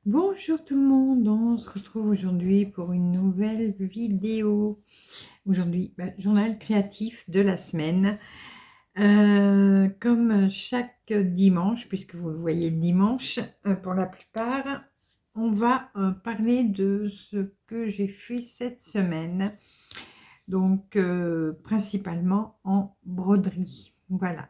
Bonjour tout le monde, on se retrouve aujourd'hui pour une nouvelle vidéo. Aujourd'hui, journal créatif de la semaine. Comme chaque dimanche, puisque vous le voyez le dimanche pour la plupart, on va parler de ce que j'ai fait cette semaine. Donc, principalement en broderie. Voilà.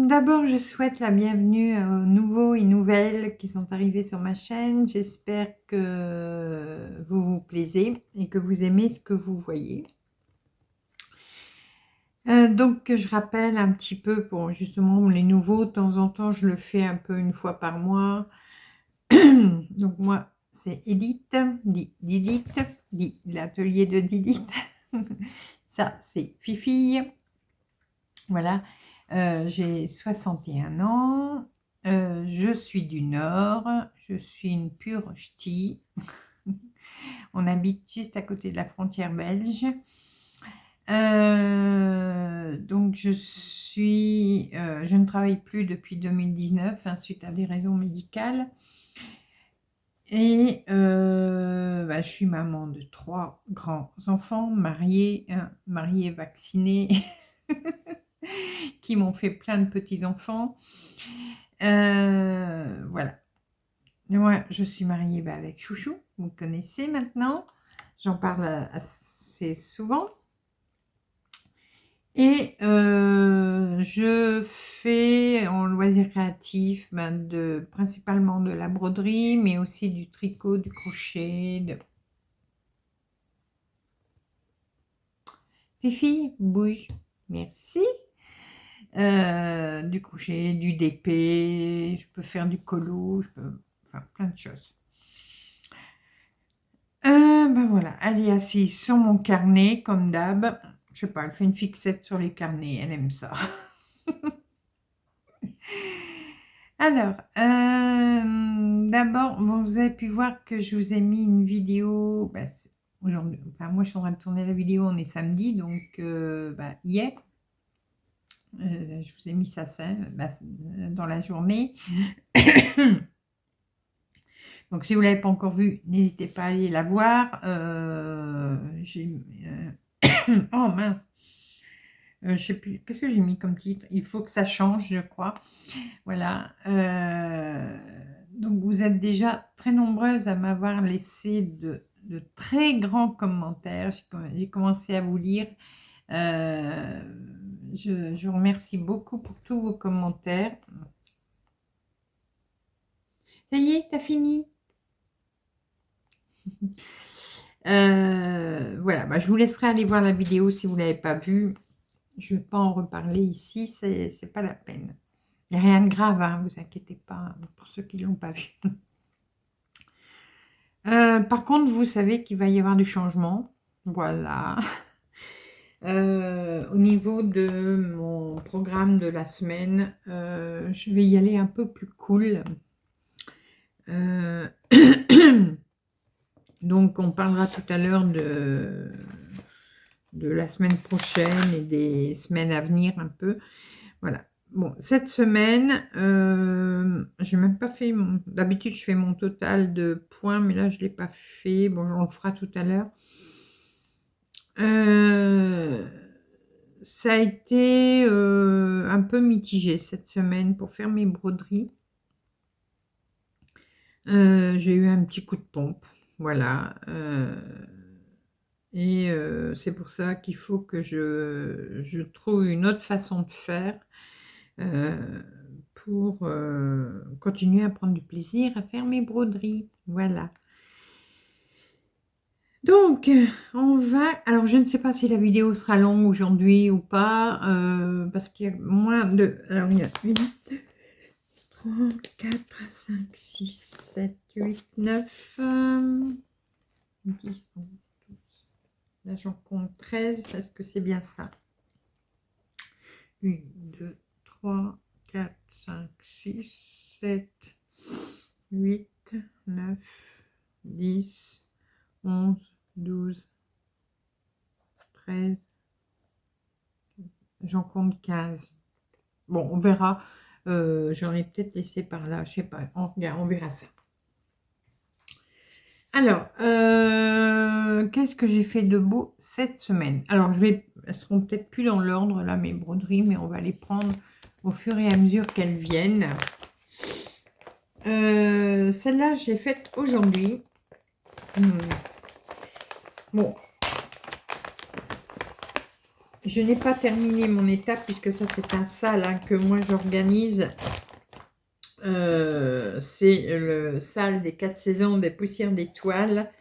D'abord, je souhaite la bienvenue aux nouveaux et nouvelles qui sont arrivés sur ma chaîne. J'espère que vous vous plaisez et que vous aimez ce que vous voyez. Donc, je rappelle un petit peu pour justement les nouveaux. De temps en temps, je le fais un peu une fois par mois. Donc, moi, c'est Edith, dit Didith, dit l'atelier de Didith. Ça, c'est Fifi. Voilà. J'ai 61 ans, je suis du Nord, je suis une pure ch'ti. On habite juste à côté de la frontière belge. Donc je ne travaille plus depuis 2019 suite à des raisons médicales. Et je suis maman de 3 grands enfants, mariée, vaccinée. Qui m'ont fait plein de petits-enfants. Voilà. Moi, je suis mariée avec Chouchou, vous le connaissez maintenant. J'en parle assez souvent. Et je fais en loisir créatif principalement de la broderie, mais aussi du tricot, du crochet. Fifi, bouge. Merci. Du crochet, du DP, je peux faire du colo, je peux faire plein de choses. Voilà, elle est assise sur mon carnet comme d'hab. Je sais pas, elle fait une fixette sur les carnets, elle aime ça. Alors, d'abord, vous avez pu voir que je vous ai mis une vidéo. Aujourd'hui, moi je suis en train de tourner la vidéo, on est samedi, donc hier. Je vous ai mis ça dans la journée. Donc, si vous ne l'avez pas encore vue, n'hésitez pas à aller la voir. Oh mince, je sais plus, qu'est-ce que j'ai mis comme titre? Il faut que ça change, je crois. Voilà. Donc, vous êtes déjà très nombreuses à m'avoir laissé de très grands commentaires. J'ai commencé à vous lire. Je vous remercie beaucoup pour tous vos commentaires. Ça y est, t'as fini? Voilà, je vous laisserai aller voir la vidéo si vous ne l'avez pas vue. Je ne vais pas en reparler ici, c'est pas la peine. Il n'y a rien de grave, hein, vous inquiétez pas, pour ceux qui ne l'ont pas vu. Par contre, vous savez qu'il va y avoir du changement. Voilà. Au niveau de mon programme de la semaine, je vais y aller un peu plus cool. Donc, on parlera tout à l'heure de la semaine prochaine et des semaines à venir un peu. Voilà. Bon, cette semaine, j'ai même pas fait mon... D'habitude, je fais mon total de points, mais là, je ne l'ai pas fait. Bon, on le fera tout à l'heure. Ça a été un peu mitigé cette semaine pour faire mes broderies. J'ai eu un petit coup de pompe, voilà. Et c'est pour ça qu'il faut que je trouve une autre façon de faire pour continuer à prendre du plaisir à faire mes broderies. Voilà. Donc, on va... Alors, je ne sais pas si la vidéo sera longue aujourd'hui ou pas, parce qu'il y a moins de... Alors, il y a 1, 2, 3, 4, 5, 6, 7, 8, 9, 10, 11, 12. Là, j'en compte 13. Est-ce que c'est bien ça? 1, 2, 3, 4, 5, 6, 7, 8, 9, 10, 11, 12, 13, j'en compte 15. Bon, on verra. J'en ai peut-être laissé par là, je sais pas. On verra ça. Alors, qu'est-ce que j'ai fait de beau cette semaine? Alors, elles seront peut-être plus dans l'ordre, là, mes broderies, mais on va les prendre au fur et à mesure qu'elles viennent. Celle-là, je l'ai faite aujourd'hui. Bon, je n'ai pas terminé mon étape puisque ça, c'est un sale hein, que moi, j'organise. C'est le sale des 4 saisons des poussières d'étoiles.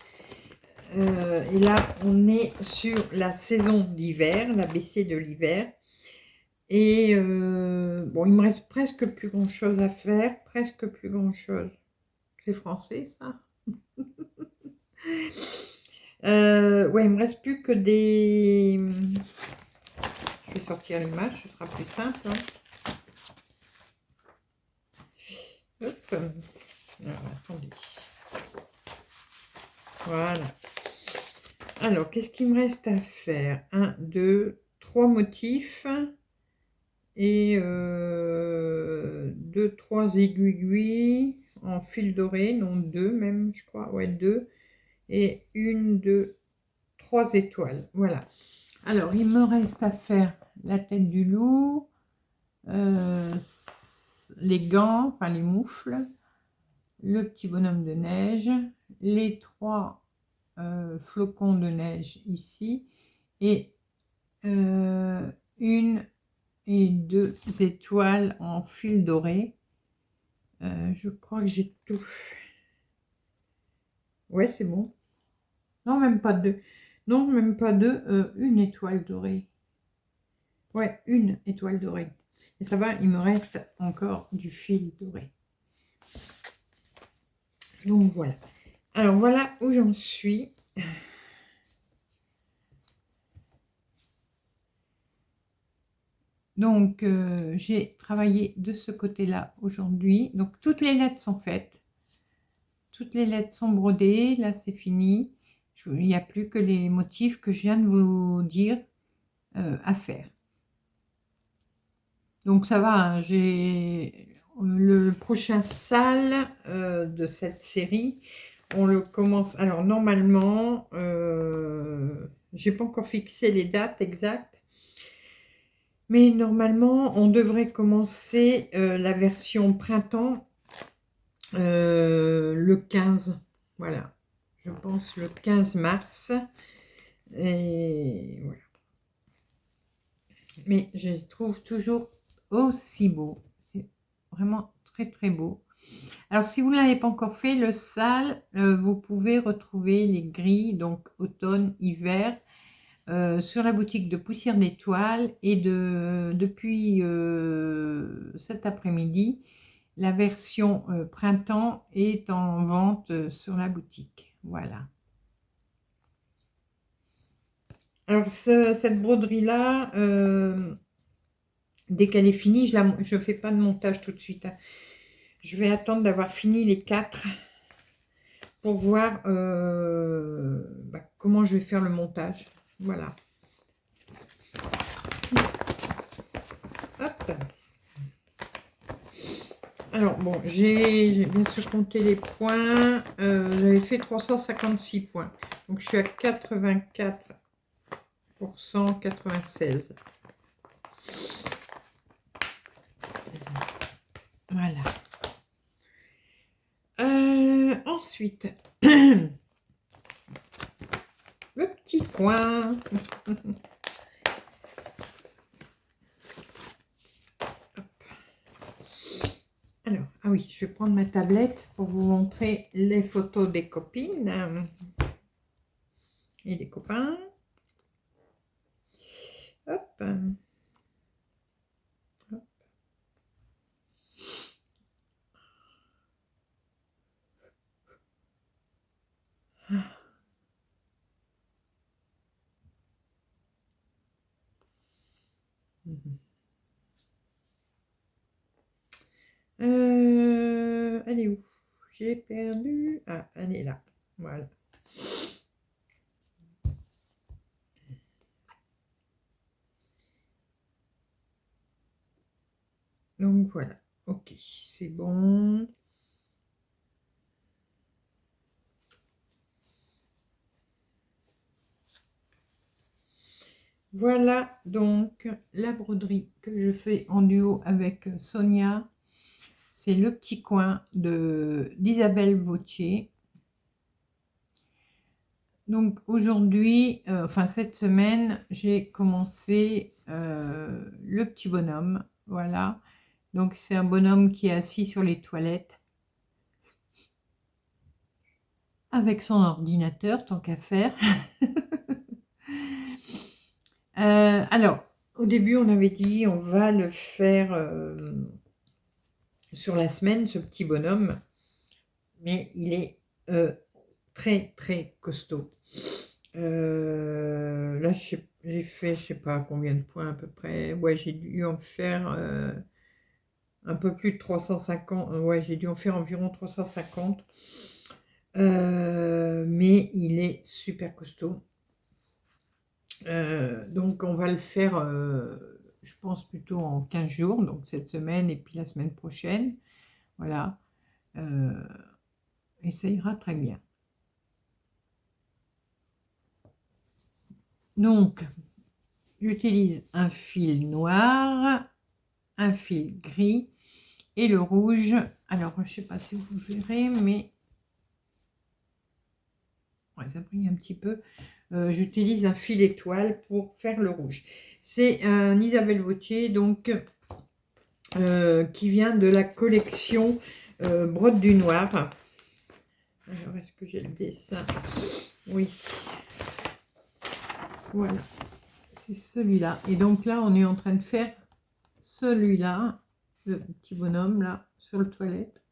Et là, on est sur la saison d'hiver, la l'ABC de l'hiver. Et bon, il me reste presque plus grand chose à faire, presque plus grand chose. C'est français, ça? Ouais, il me reste plus que des... Je vais sortir l'image, ce sera plus simple. Hein. Hop. Alors, attendez. Voilà. Alors, qu'est-ce qu'il me reste à faire? 1, 2, 3 motifs. Et 2, 3 aiguilles en fil doré, non 2 même, je crois. Ouais, 2. Et 1, 2, 3 étoiles. Voilà. Alors, il me reste à faire la tête du loup, les gants, enfin les moufles, le petit bonhomme de neige, les 3 flocons de neige ici, et 1 et 2 étoiles en fil doré. Je crois que j'ai tout. Ouais, c'est bon. Non, même pas 2. Non, même pas 2. 1 étoile dorée. Ouais, 1 étoile dorée. Et ça va, il me reste encore du fil doré. Donc voilà. Alors voilà où j'en suis. Donc j'ai travaillé de ce côté-là aujourd'hui. Donc toutes les lettres sont faites. Toutes les lettres sont brodées. Là c'est fini. Il n'y a plus que les motifs que je viens de vous dire à faire. Donc ça va, hein, j'ai le prochain sale de cette série. On le commence. Alors normalement, j'ai pas encore fixé les dates exactes, mais normalement on devrait commencer la version printemps le 15. Voilà, je pense le 15 mars. Et voilà. Mais je les trouve toujours aussi beaux. C'est vraiment très très beau. Alors si vous ne l'avez pas encore fait, le sale, vous pouvez retrouver les gris, donc automne, hiver, sur la boutique de Poussière d'Étoiles. Et depuis cet après-midi, la version printemps est en vente sur la boutique. Voilà. Alors cette broderie-là, dès qu'elle est finie, je ne fais pas de montage tout de suite. Hein. Je vais attendre d'avoir fini les 4 pour voir comment je vais faire le montage. Voilà. Hop. Alors, bon, j'ai bien sûr compté les points. J'avais fait 356 points. Donc, je suis à 84%, 96. Voilà. Ensuite, le petit coin. Alors, ah oui, je vais prendre ma tablette pour vous montrer les photos des copines et des copains. Hop. Hop. Elle est où? J'ai perdu. Ah, elle est là. Voilà. Donc voilà. Ok, c'est bon. Voilà donc la broderie que je fais en duo avec Sonia. C'est le petit coin d'Isabelle Vautier. Donc aujourd'hui, enfin cette semaine, j'ai commencé le petit bonhomme. Voilà. Donc c'est un bonhomme qui est assis sur les toilettes avec son ordinateur, tant qu'à faire. Alors, au début, on avait dit on va le faire sur la semaine, ce petit bonhomme, mais il est très très costaud. Là, j'ai fait, je sais pas combien de points à peu près. Ouais, j'ai dû en faire un peu plus de 350. Ouais, j'ai dû en faire environ 350. Mais il est super costaud. Donc, on va le faire, je pense, plutôt en 15 jours, donc cette semaine et puis la semaine prochaine. Voilà. Et ça ira très bien. Donc, j'utilise un fil noir, un fil gris et le rouge. Alors, je ne sais pas si vous verrez, mais ouais, ça brille un petit peu. J'utilise un fil étoile pour faire le rouge. C'est un Isabelle Vautier, donc qui vient de la collection Brode du Noir. Alors, est-ce que j'ai le dessin? Oui. Voilà. C'est celui-là. Et donc là, on est en train de faire celui-là, le petit bonhomme là, sur le toilette.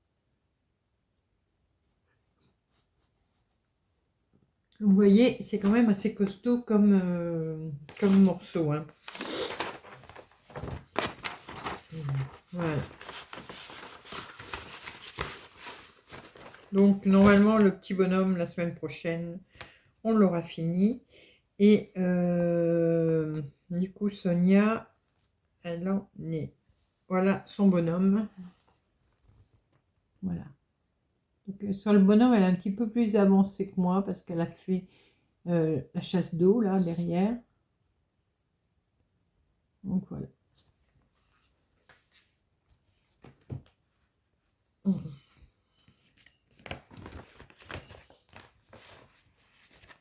Vous voyez, c'est quand même assez costaud comme morceau. Hein. Voilà. Donc, normalement, le petit bonhomme, la semaine prochaine, on l'aura fini. Et du coup, Sonia, elle en est. Voilà son bonhomme. Voilà. Donc, sur le bonhomme, elle est un petit peu plus avancée que moi parce qu'elle a fait la chasse d'eau, là, derrière. Donc, voilà.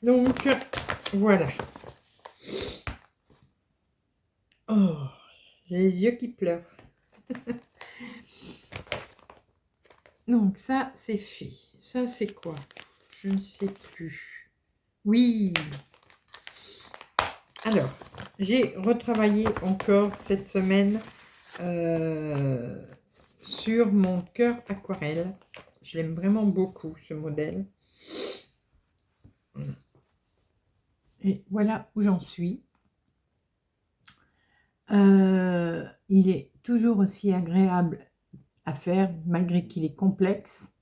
Donc, voilà. Oh, j'ai les yeux qui pleurent. Donc, ça, c'est fait. Ça, c'est quoi? Je ne sais plus. Oui. Alors, j'ai retravaillé encore cette semaine sur mon cœur aquarelle. Je l'aime vraiment beaucoup, ce modèle. Et voilà où j'en suis. Il est toujours aussi agréable à faire, malgré qu'il est complexe.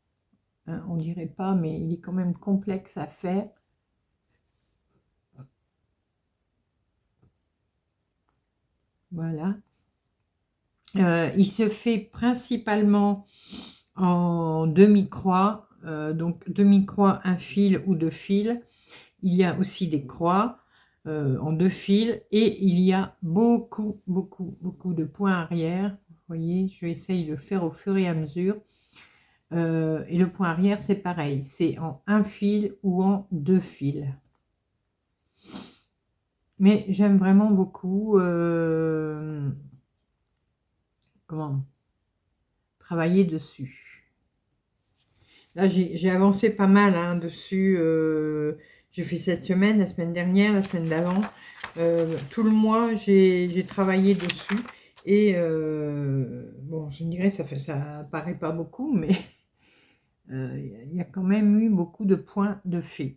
On dirait pas, mais il est quand même complexe à faire. Voilà. Il se fait principalement en demi-croix, donc demi-croix, un fil ou deux fils. Il y a aussi des croix en deux fils et il y a beaucoup de points arrière. Vous voyez, je vais essayer de le faire au fur et à mesure. Et le point arrière, c'est pareil, c'est en un fil ou en deux fils. Mais j'aime vraiment beaucoup travailler dessus. Là, j'ai avancé pas mal hein, dessus. J'ai fait cette semaine, la semaine dernière, la semaine d'avant. Tout le mois, j'ai travaillé dessus. Et bon, je dirais, ça paraît pas beaucoup, mais il y a quand même eu beaucoup de points de fait.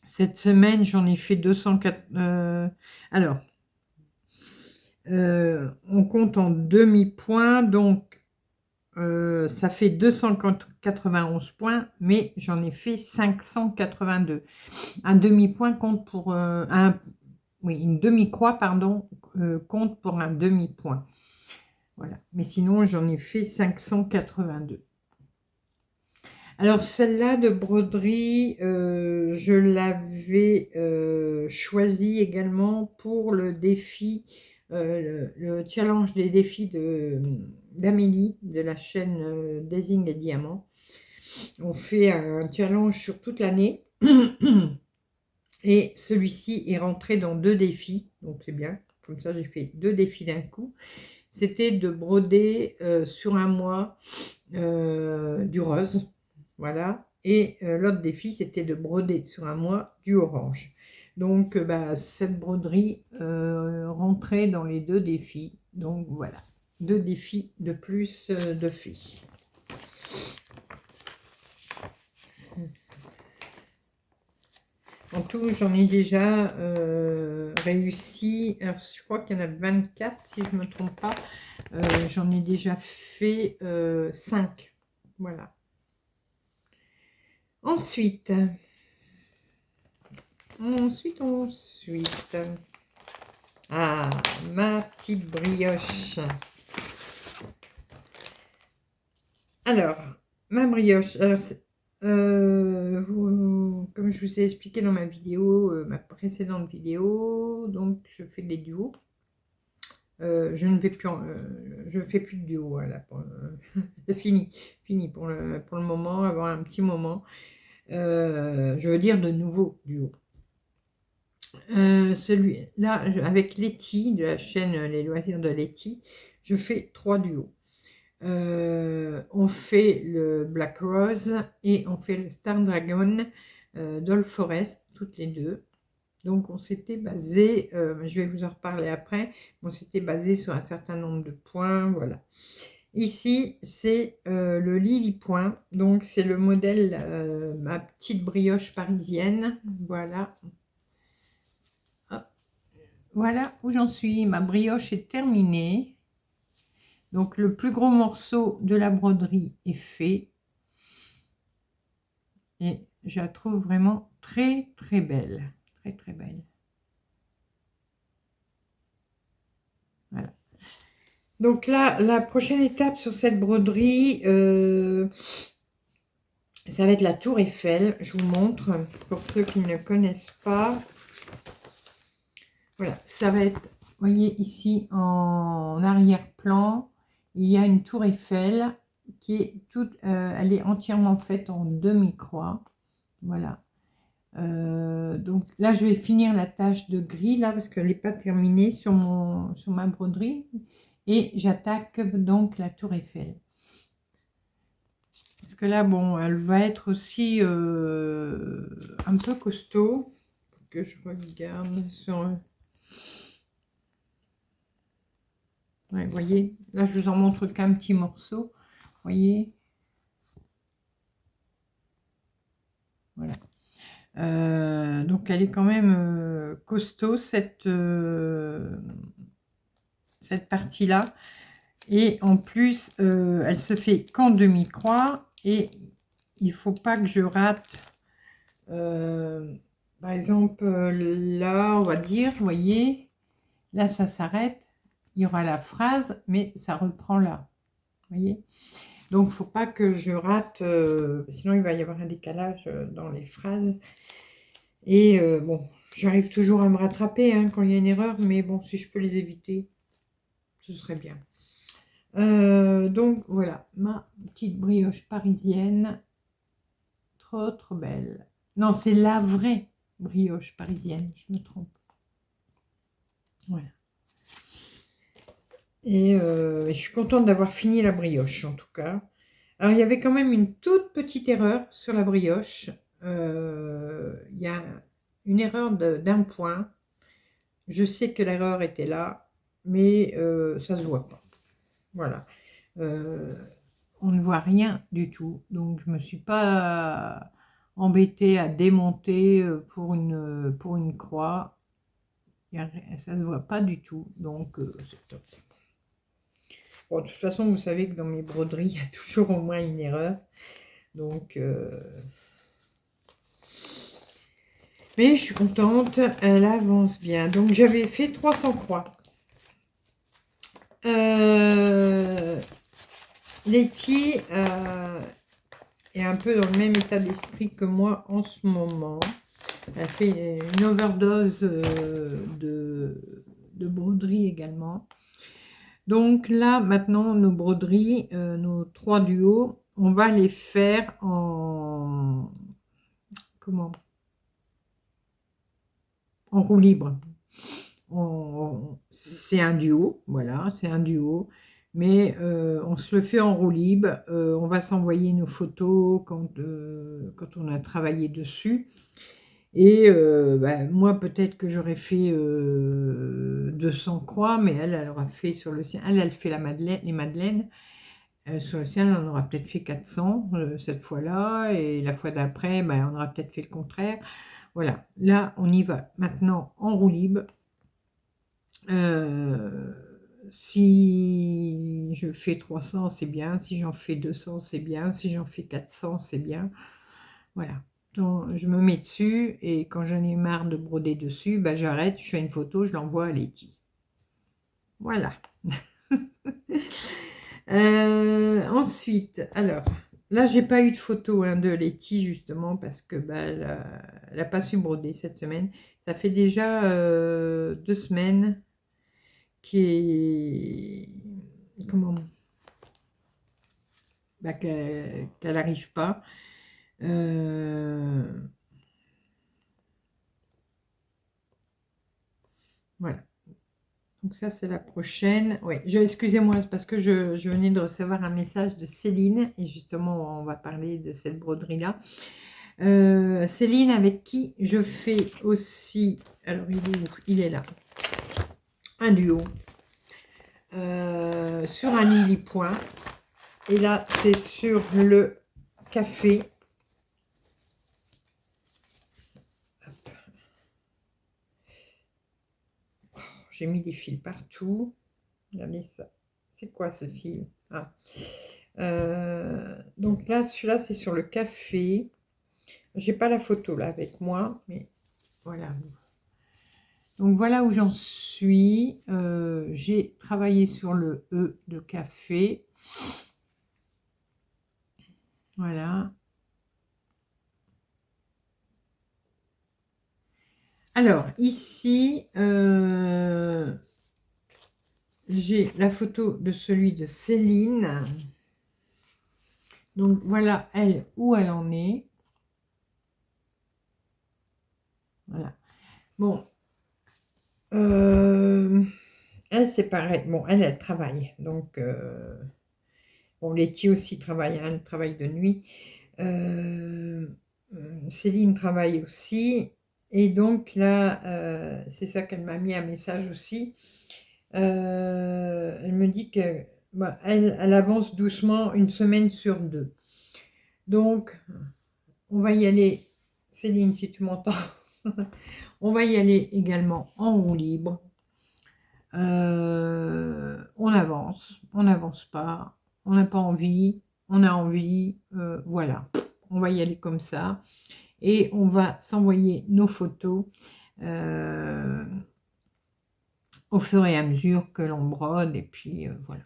Cette semaine, j'en ai fait 204. Alors, on compte en demi-point, donc ça fait 291 points, mais j'en ai fait 582. Un demi-point compte pour oui, une demi-croix, pardon, compte pour un demi-point. Voilà. Mais sinon, j'en ai fait 582. Alors, celle-là de broderie, je l'avais choisie également pour le défi, le challenge des défis d'Amélie, de la chaîne Daising et Diamants. On fait un challenge sur toute l'année. Et celui-ci est rentré dans 2 défis, donc c'est bien. Comme ça, j'ai fait 2 défis d'un coup. C'était de broder sur un mois du rose. Voilà. Et l'autre défi, c'était de broder sur un mois du orange. Donc, cette broderie rentrait dans les 2 défis. Donc, voilà. 2 défis de plus de filles. En tout, j'en ai déjà réussi. Alors, je crois qu'il y en a 24, si je ne me trompe pas. J'en ai déjà fait 5. Voilà. Ensuite. Ah, ma petite brioche. Alors, ma brioche. Alors, comme je vous ai expliqué dans ma vidéo, ma précédente vidéo, donc je fais des duos. Je ne vais plus, je fais plus de duo. Voilà, c'est fini pour le moment, avoir un petit moment. Je veux dire de nouveaux duos. Celui-là, avec Letty, de la chaîne Les Loisirs de Letty, je fais 3 duos. On fait le Black Rose et on fait le Star Dragon d'All Forest, toutes les deux. Donc on s'était basé, je vais vous en reparler après, on s'était basé sur un certain nombre de points, voilà. Ici, c'est le Lily Point, donc c'est le modèle, ma petite brioche parisienne, voilà. Hop. Voilà où j'en suis, ma brioche est terminée. Donc le plus gros morceau de la broderie est fait. Et je la trouve vraiment très belle. Très belle. Voilà. Donc là, la prochaine étape sur cette broderie, ça va être la tour Eiffel. Je vous montre pour ceux qui ne connaissent pas. Voilà, ça va être, vous voyez ici en arrière-plan, il y a une tour Eiffel qui est toute, elle est entièrement faite en demi-croix. Voilà. Donc là, je vais finir la tâche de gris là parce qu'elle n'est pas terminée sur ma broderie. Et j'attaque donc la tour Eiffel. Parce que là, bon, elle va être aussi un peu costaud. Faut que je regarde sur... Ouais, vous voyez, là, je vous en montre qu'un petit morceau. Vous voyez. Voilà. Donc, elle est quand même costaud, cette partie-là. Et en plus, elle se fait qu'en demi-croix. Et il ne faut pas que je rate, par exemple, là, on va dire, vous voyez, Là, ça s'arrête. Il y aura la phrase, mais ça reprend là. Vous voyez? Donc, il ne faut pas que je rate, sinon il va y avoir un décalage dans les phrases. Et bon, j'arrive toujours à me rattraper hein, quand il y a une erreur, mais bon, si je peux les éviter, ce serait bien. Donc, voilà, ma petite brioche parisienne. Trop, trop belle. Non, c'est la vraie brioche parisienne, je me trompe. Voilà. Et je suis contente d'avoir fini la brioche, en tout cas. Alors, il y avait quand même une toute petite erreur sur la brioche. Il y a une erreur d'un point. Je sais que l'erreur était là, mais ça se voit pas. Voilà. On ne voit rien du tout. Donc, je ne me suis pas embêtée à démonter pour une croix. Ça ne se voit pas du tout. Donc, c'est top. Bon, de toute façon, vous savez que dans mes broderies, il y a toujours au moins une erreur. Donc, mais je suis contente, elle avance bien. Donc, j'avais fait 300 croix. Letty est un peu dans le même état d'esprit que moi en ce moment. Elle fait une overdose de broderie également. Donc là, maintenant, nos broderies, nos 3 duos, on va les faire en... Comment? En roue libre. C'est un duo, voilà, c'est un duo. Mais on se le fait en roue libre. On va s'envoyer nos photos quand on a travaillé dessus. Et moi, peut-être que j'aurais fait 200 croix, mais elle aura fait sur le sien. Elle fait les madeleines. Sur le sien, on aura peut-être fait 400 cette fois-là. Et la fois d'après, on aura peut-être fait le contraire. Voilà, là, on y va maintenant en roue libre. Si je fais 300, c'est bien. Si j'en fais 200, c'est bien. Si j'en fais 400, c'est bien. Voilà. Donc, je me mets dessus et quand j'en ai marre de broder dessus, j'arrête, je fais une photo, je l'envoie à Letty. Voilà. Ensuite, alors, là, j'ai pas eu de photo de Letty, justement, parce que elle a pas su broder cette semaine. Ça fait déjà 2 semaines comment qu'elle n'arrive pas. Voilà. Donc ça, c'est la prochaine. Oui, excusez-moi, c'est parce que je venais de recevoir un message de Céline. Et justement, on va parler de cette broderie-là. Céline, avec qui je fais aussi... Alors, il est où? Il est là. Un duo. Sur un lily point. Et là, c'est sur le café. J'ai mis des fils partout. Regardez ça. C'est quoi ce fil? Donc là, celui-là, c'est sur le café. J'ai pas la photo là avec moi, mais voilà. Donc voilà où j'en suis. J'ai travaillé sur le E de café. Voilà. Alors, ici, j'ai la photo de celui de Céline. Donc, voilà, elle, où elle en est. Voilà. Bon. Elle, c'est pareil. Bon, elle travaille. Donc, bon, Letty aussi travaille. Hein, elle travaille de nuit. Céline travaille aussi. Et donc, là, c'est ça qu'elle m'a mis un message aussi. Elle me dit que elle avance doucement 1 semaine sur 2. Donc, on va y aller. Céline, si tu m'entends, on va y aller également en roue libre. On avance, on n'avance pas, on n'a pas envie, on a envie, voilà. On va y aller comme ça. Et on va s'envoyer nos photos au fur et à mesure que l'on brode, et puis voilà.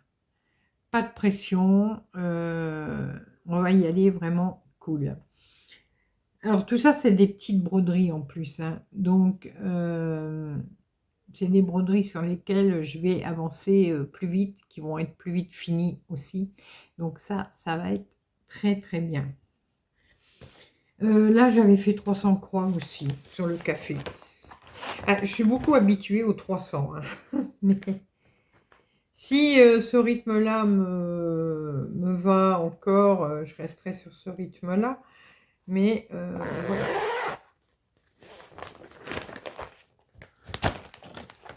Pas de pression, on va y aller vraiment cool. Alors tout ça, c'est des petites broderies en plus, hein. Donc c'est des broderies sur lesquelles je vais avancer plus vite, qui vont être plus vite finies aussi. Donc ça va être très très bien. Là, j'avais fait 300 croix aussi sur le café. Ah, je suis beaucoup habituée aux 300, hein. Mais si ce rythme-là me va encore, je resterai sur ce rythme-là. Mais voilà.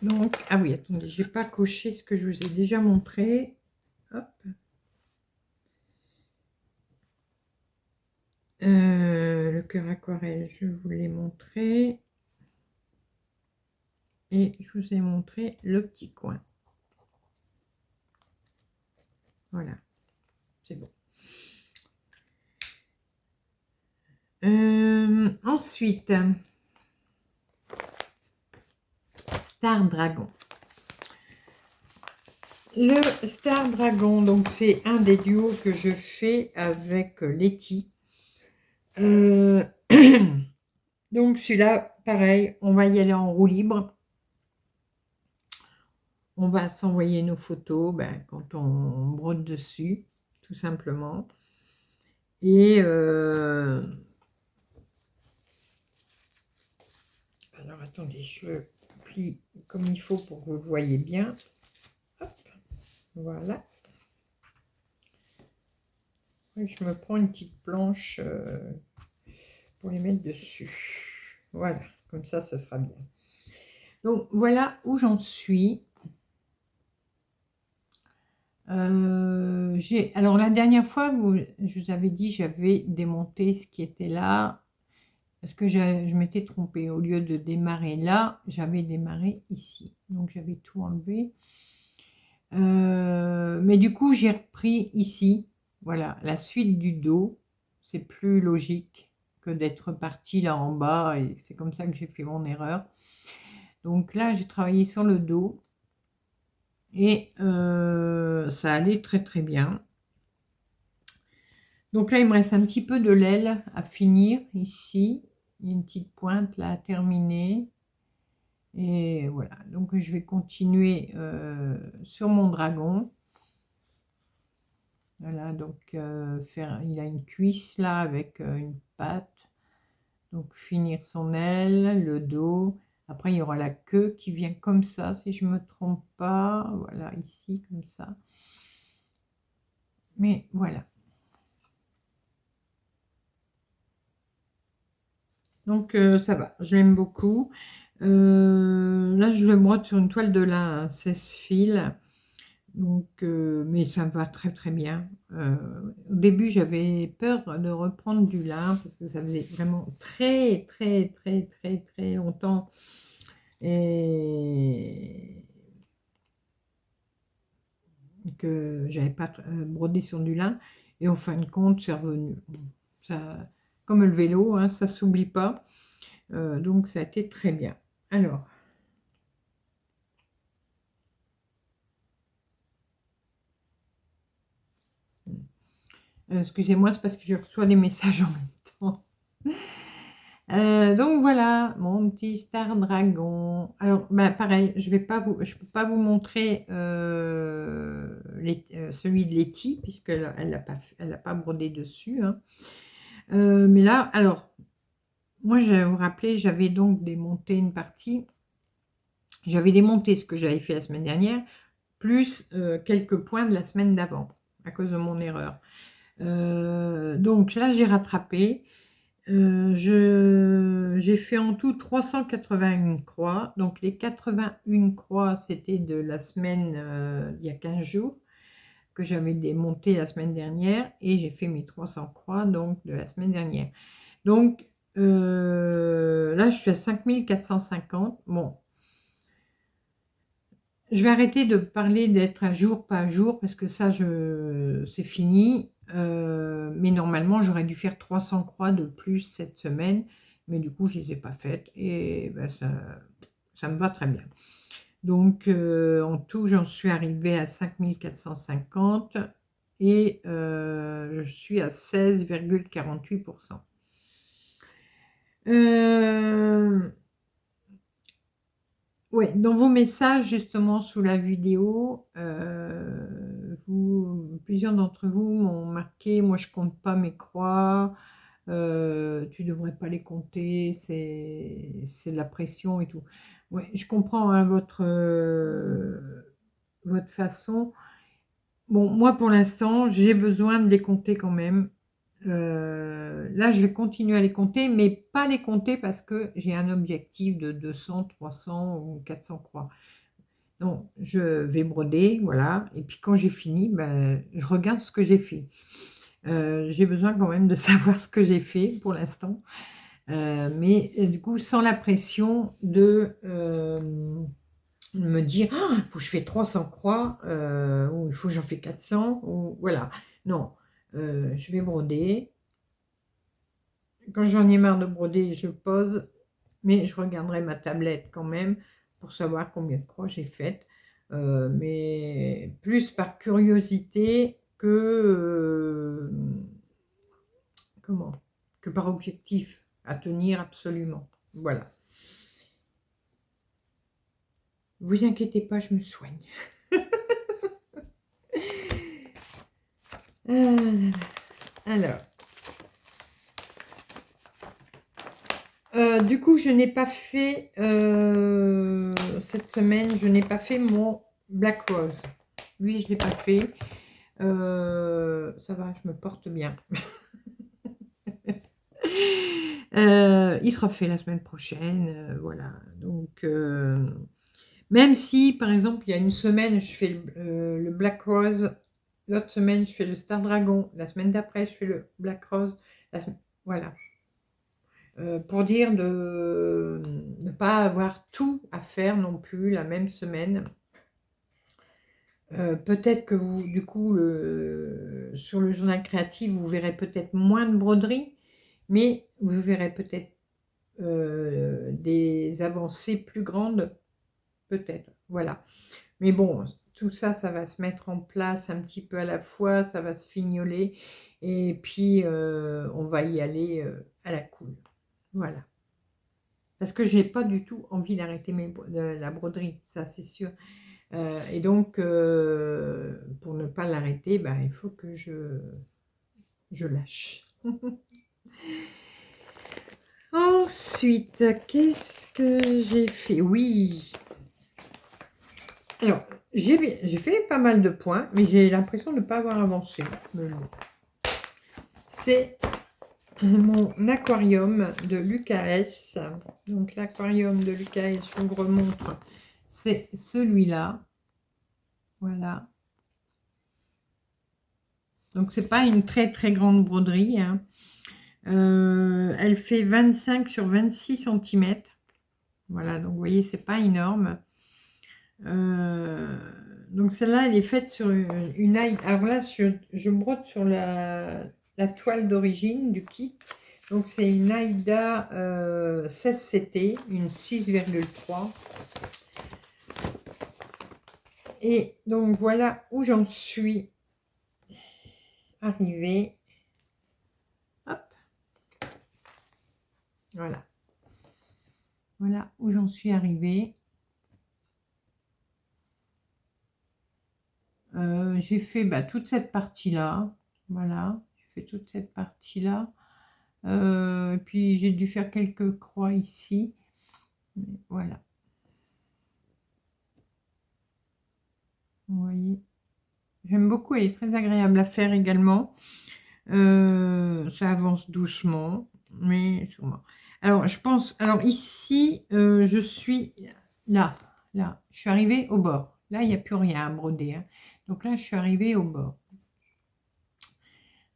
Donc, ah oui, attendez, j'ai pas coché ce que je vous ai déjà montré. Hop. Le cœur aquarelle, je vous l'ai montré. Et je vous ai montré le petit coin. Voilà, c'est bon. Ensuite, Star Dragon. Le Star Dragon, donc c'est un des duos que je fais avec Letty. Donc celui-là, pareil, on va y aller en roue libre. On va s'envoyer nos photos quand on brode dessus, tout simplement. Et alors attendez, je le plie comme il faut pour que vous le voyez bien. Hop, voilà. Et je me prends une petite planche pour les mettre dessus. Voilà, comme ça sera bien. Donc voilà où j'en suis. Alors la dernière fois, je vous avais dit, j'avais démonté ce qui était là, parce que je m'étais trompée. Au lieu de démarrer là, j'avais démarré ici. Donc j'avais tout enlevé. Mais du coup, j'ai repris ici. Voilà, la suite du dos. C'est plus logique que d'être parti là en bas. Et c'est comme ça que j'ai fait mon erreur. Donc là, j'ai travaillé sur le dos. Et ça allait très très bien. Donc là, il me reste un petit peu de l'aile à finir ici. Il y a une petite pointe là à terminer. Et voilà, donc je vais continuer sur mon dragon. Voilà, donc il a une cuisse là avec une patte. Donc finir son aile, le dos. Après, il y aura la queue qui vient comme ça, si je ne me trompe pas. Voilà, ici, comme ça. Mais voilà. Donc ça va, je l'aime beaucoup. Là, je le brode sur une toile de lin, hein, 16 fils. Donc, mais ça me va très très bien. Au début, j'avais peur de reprendre du lin parce que ça faisait vraiment très très très très très longtemps. Et que j'avais pas brodé sur du lin. Et en fin de compte, c'est revenu. Ça, comme le vélo, hein, ça s'oublie pas. Donc, ça a été très bien. Alors, excusez-moi, c'est parce que je reçois des messages en même temps. Donc voilà, mon petit Star Dragon. Alors, pareil, je peux pas vous montrer celui de Letty, puisqu'elle elle n'a pas brodé dessus, hein. Mais là, alors, moi, je vais vous rappeler, j'avais donc démonté une partie. J'avais démonté ce que j'avais fait la semaine dernière, plus quelques points de la semaine d'avant, à cause de mon erreur. Donc là, j'ai rattrapé. J'ai fait en tout 381 croix. Donc les 81 croix, c'était de la semaine il y a 15 jours, que j'avais démonté la semaine dernière. Et j'ai fait mes 300 croix donc de la semaine dernière. Donc là, je suis à 5450. Bon, je vais arrêter de parler d'être un jour, pas un jour, parce que ça, c'est fini. Mais normalement, j'aurais dû faire 300 croix de plus cette semaine. Mais du coup, je ne les ai pas faites. Et ça me va très bien. Donc, en tout, j'en suis arrivée à 5450 et je suis à 16,48%. Ouais, dans vos messages, justement, sous la vidéo, plusieurs d'entre vous m'ont marqué, moi je compte pas mes croix, tu devrais pas les compter, c'est de la pression et tout. Ouais, je comprends hein, votre façon. Bon, moi pour l'instant, j'ai besoin de les compter quand même. Là, je vais continuer à les compter, mais pas les compter parce que j'ai un objectif de 200, 300 ou 400 croix. Donc, je vais broder, voilà. Et puis quand j'ai fini, ben, je regarde ce que j'ai fait. J'ai besoin quand même de savoir ce que j'ai fait pour l'instant. Mais du coup, sans la pression de me dire, ah, il faut que je fais 300 croix, ou il faut que j'en fais 400, ou voilà. Non, je vais broder. Quand j'en ai marre de broder, je pose, mais je regarderai ma tablette quand même pour savoir combien de croix j'ai faites. Mais plus par curiosité comment, que par objectif à tenir absolument. Voilà. Vous inquiétez pas, je me soigne. Alors, du coup, je n'ai pas fait, cette semaine, je n'ai pas fait mon Black Rose. Lui, je ne l'ai pas fait. Ça va, je me porte bien. Il sera fait la semaine prochaine, voilà. Donc, même si, par exemple, il y a une semaine, je fais le Black Rose, l'autre semaine, je fais le Star Dragon, la semaine d'après, je fais le Black Rose, voilà. Pour dire de ne pas avoir tout à faire non plus la même semaine. Peut-être que vous, du coup, sur le journal créatif, vous verrez peut-être moins de broderie, mais vous verrez peut-être des avancées plus grandes, peut-être. Voilà. Mais bon, tout ça, ça va se mettre en place un petit peu à la fois, ça va se fignoler, et puis on va y aller à la cool. Voilà. Parce que je n'ai pas du tout envie d'arrêter la broderie, ça c'est sûr. Et donc, pour ne pas l'arrêter, ben, il faut que je lâche. Ensuite, qu'est-ce que j'ai fait? Oui. Alors, j'ai fait pas mal de points, mais j'ai l'impression de ne pas avoir avancé. C'est mon aquarium de Lucas S. Donc, l'aquarium de Lucas S, je vous remontre, c'est celui-là. Voilà. Donc, c'est pas une très très grande broderie, hein. Elle fait 25 sur 26 cm. Voilà, donc vous voyez, c'est pas énorme. Donc celle-là, elle est faite sur une aille. Alors là, je brode sur la toile d'origine du kit. Donc c'est une Aïda 16CT, une 6,3. Et donc voilà où j'en suis arrivée. Hop. Voilà. Voilà où j'en suis arrivée. J'ai fait toute cette partie-là. Voilà. J'ai fait toute cette partie-là. Puis j'ai dû faire quelques croix ici. Mais voilà. Vous voyez. J'aime beaucoup. Elle est très agréable à faire également. Ça avance doucement, mais sûrement. Alors, je pense... Alors ici, je suis là. Là. Je suis arrivée au bord. Là, il n'y a plus rien à broder, hein. Donc là, je suis arrivée au bord.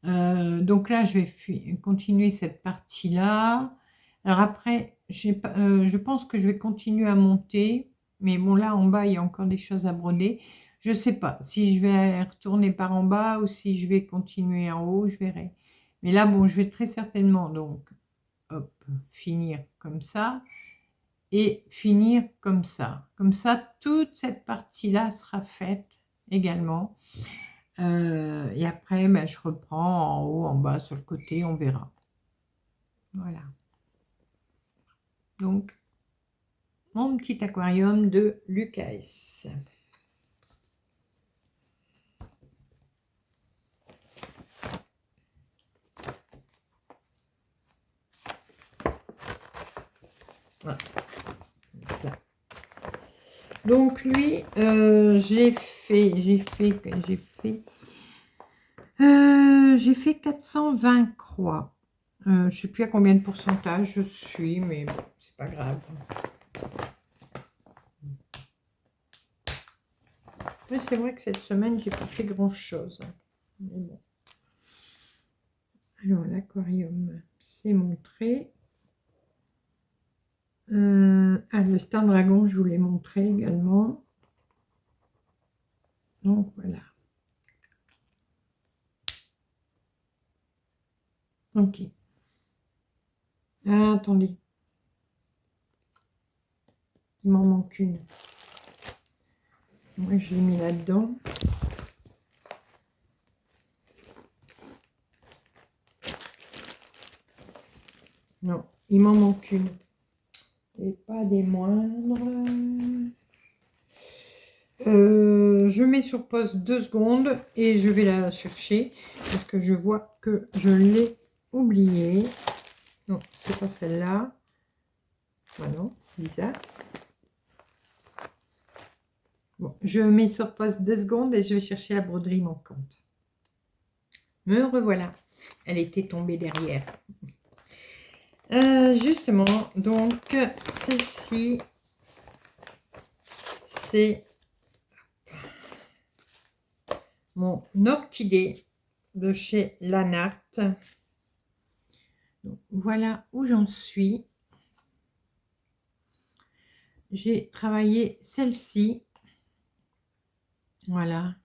Donc là, je vais continuer cette partie-là. Alors après, je pense que je vais continuer à monter. Mais bon, là, en bas, il y a encore des choses à broder. Je ne sais pas si je vais retourner par en bas ou si je vais continuer en haut, je verrai. Mais là, bon, je vais très certainement, donc, hop, finir comme ça. et finir comme ça. Comme ça, toute cette partie-là sera faite également. Et après, ben, je reprends en haut, en bas, sur le côté, on verra. Voilà. Donc, mon petit aquarium de Lucas S. Voilà. Donc lui, j'ai fait 420 croix. Je ne sais plus à combien de pourcentage je suis, mais bon, c'est pas grave. Mais c'est vrai que cette semaine, j'ai pas fait grand chose. Mais bon. Alors, l'aquarium, c'est montré. Le Star Dragon, je vous l'ai montré également. Donc, voilà. Ok. Ah, attendez. Il m'en manque une. Moi, je l'ai mis là-dedans. Non, il m'en manque une. Et pas des moindres. Je mets sur pause 2 secondes et je vais la chercher parce que je vois que je l'ai oubliée. Non, c'est pas celle-là. Ah non, bizarre. Bon, je mets sur pause 2 secondes et je vais chercher la broderie manquante. Me revoilà. Elle était tombée derrière. Justement, donc celle-ci, c'est mon orchidée de chez Lanart. Donc, voilà où j'en suis. J'ai travaillé celle-ci. Voilà.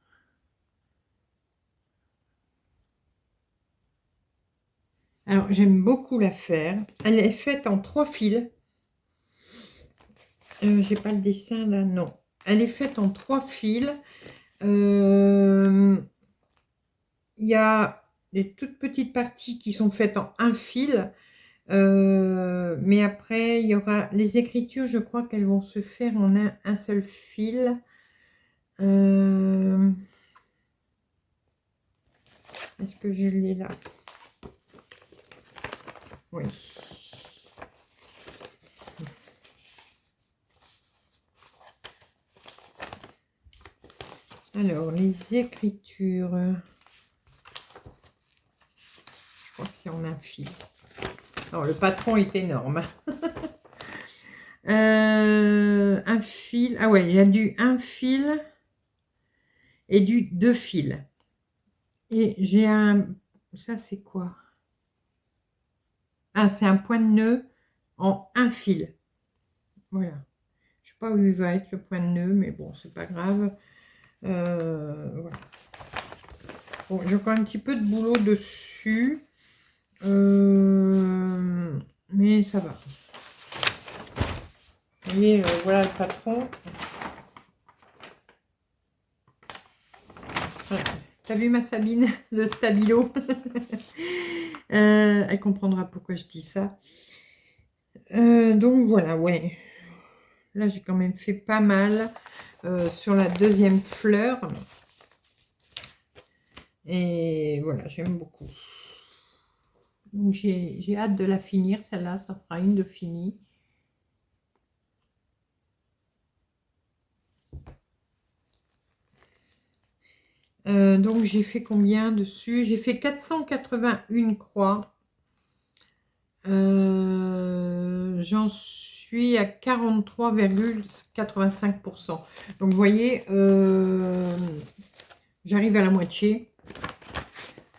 Alors, j'aime beaucoup la faire. Elle est faite en 3 fils. J'ai pas le dessin là, non. Elle est faite en 3 fils. Il y a des toutes petites parties qui sont faites en un fil. Mais après, il y aura les écritures, je crois qu'elles vont se faire en un seul fil. Est-ce que je l'ai là? Oui. Alors, les écritures. Je crois que c'est en un fil. Alors, le patron est énorme. Un fil. Ah ouais, il y a du un fil et du 2 fils. Et j'ai un... Ça, c'est quoi? Ah, c'est un point de nœud en un fil. Voilà. Je ne sais pas où il va être le point de nœud, mais bon, c'est pas grave. Voilà. Bon, j'ai encore un petit peu de boulot dessus. Mais ça va. Vous voyez, voilà le patron. Voilà. T'as vu ma Sabine, le stabilo? Elle comprendra pourquoi je dis ça. Donc voilà, ouais. Là, j'ai quand même fait pas mal sur la deuxième fleur. Et voilà, j'aime beaucoup. Donc j'ai hâte de la finir, celle-là, ça fera une de finie. Donc j'ai fait combien dessus? J'ai fait 481 croix. J'en suis à 43,85%. Donc vous voyez, j'arrive à la moitié.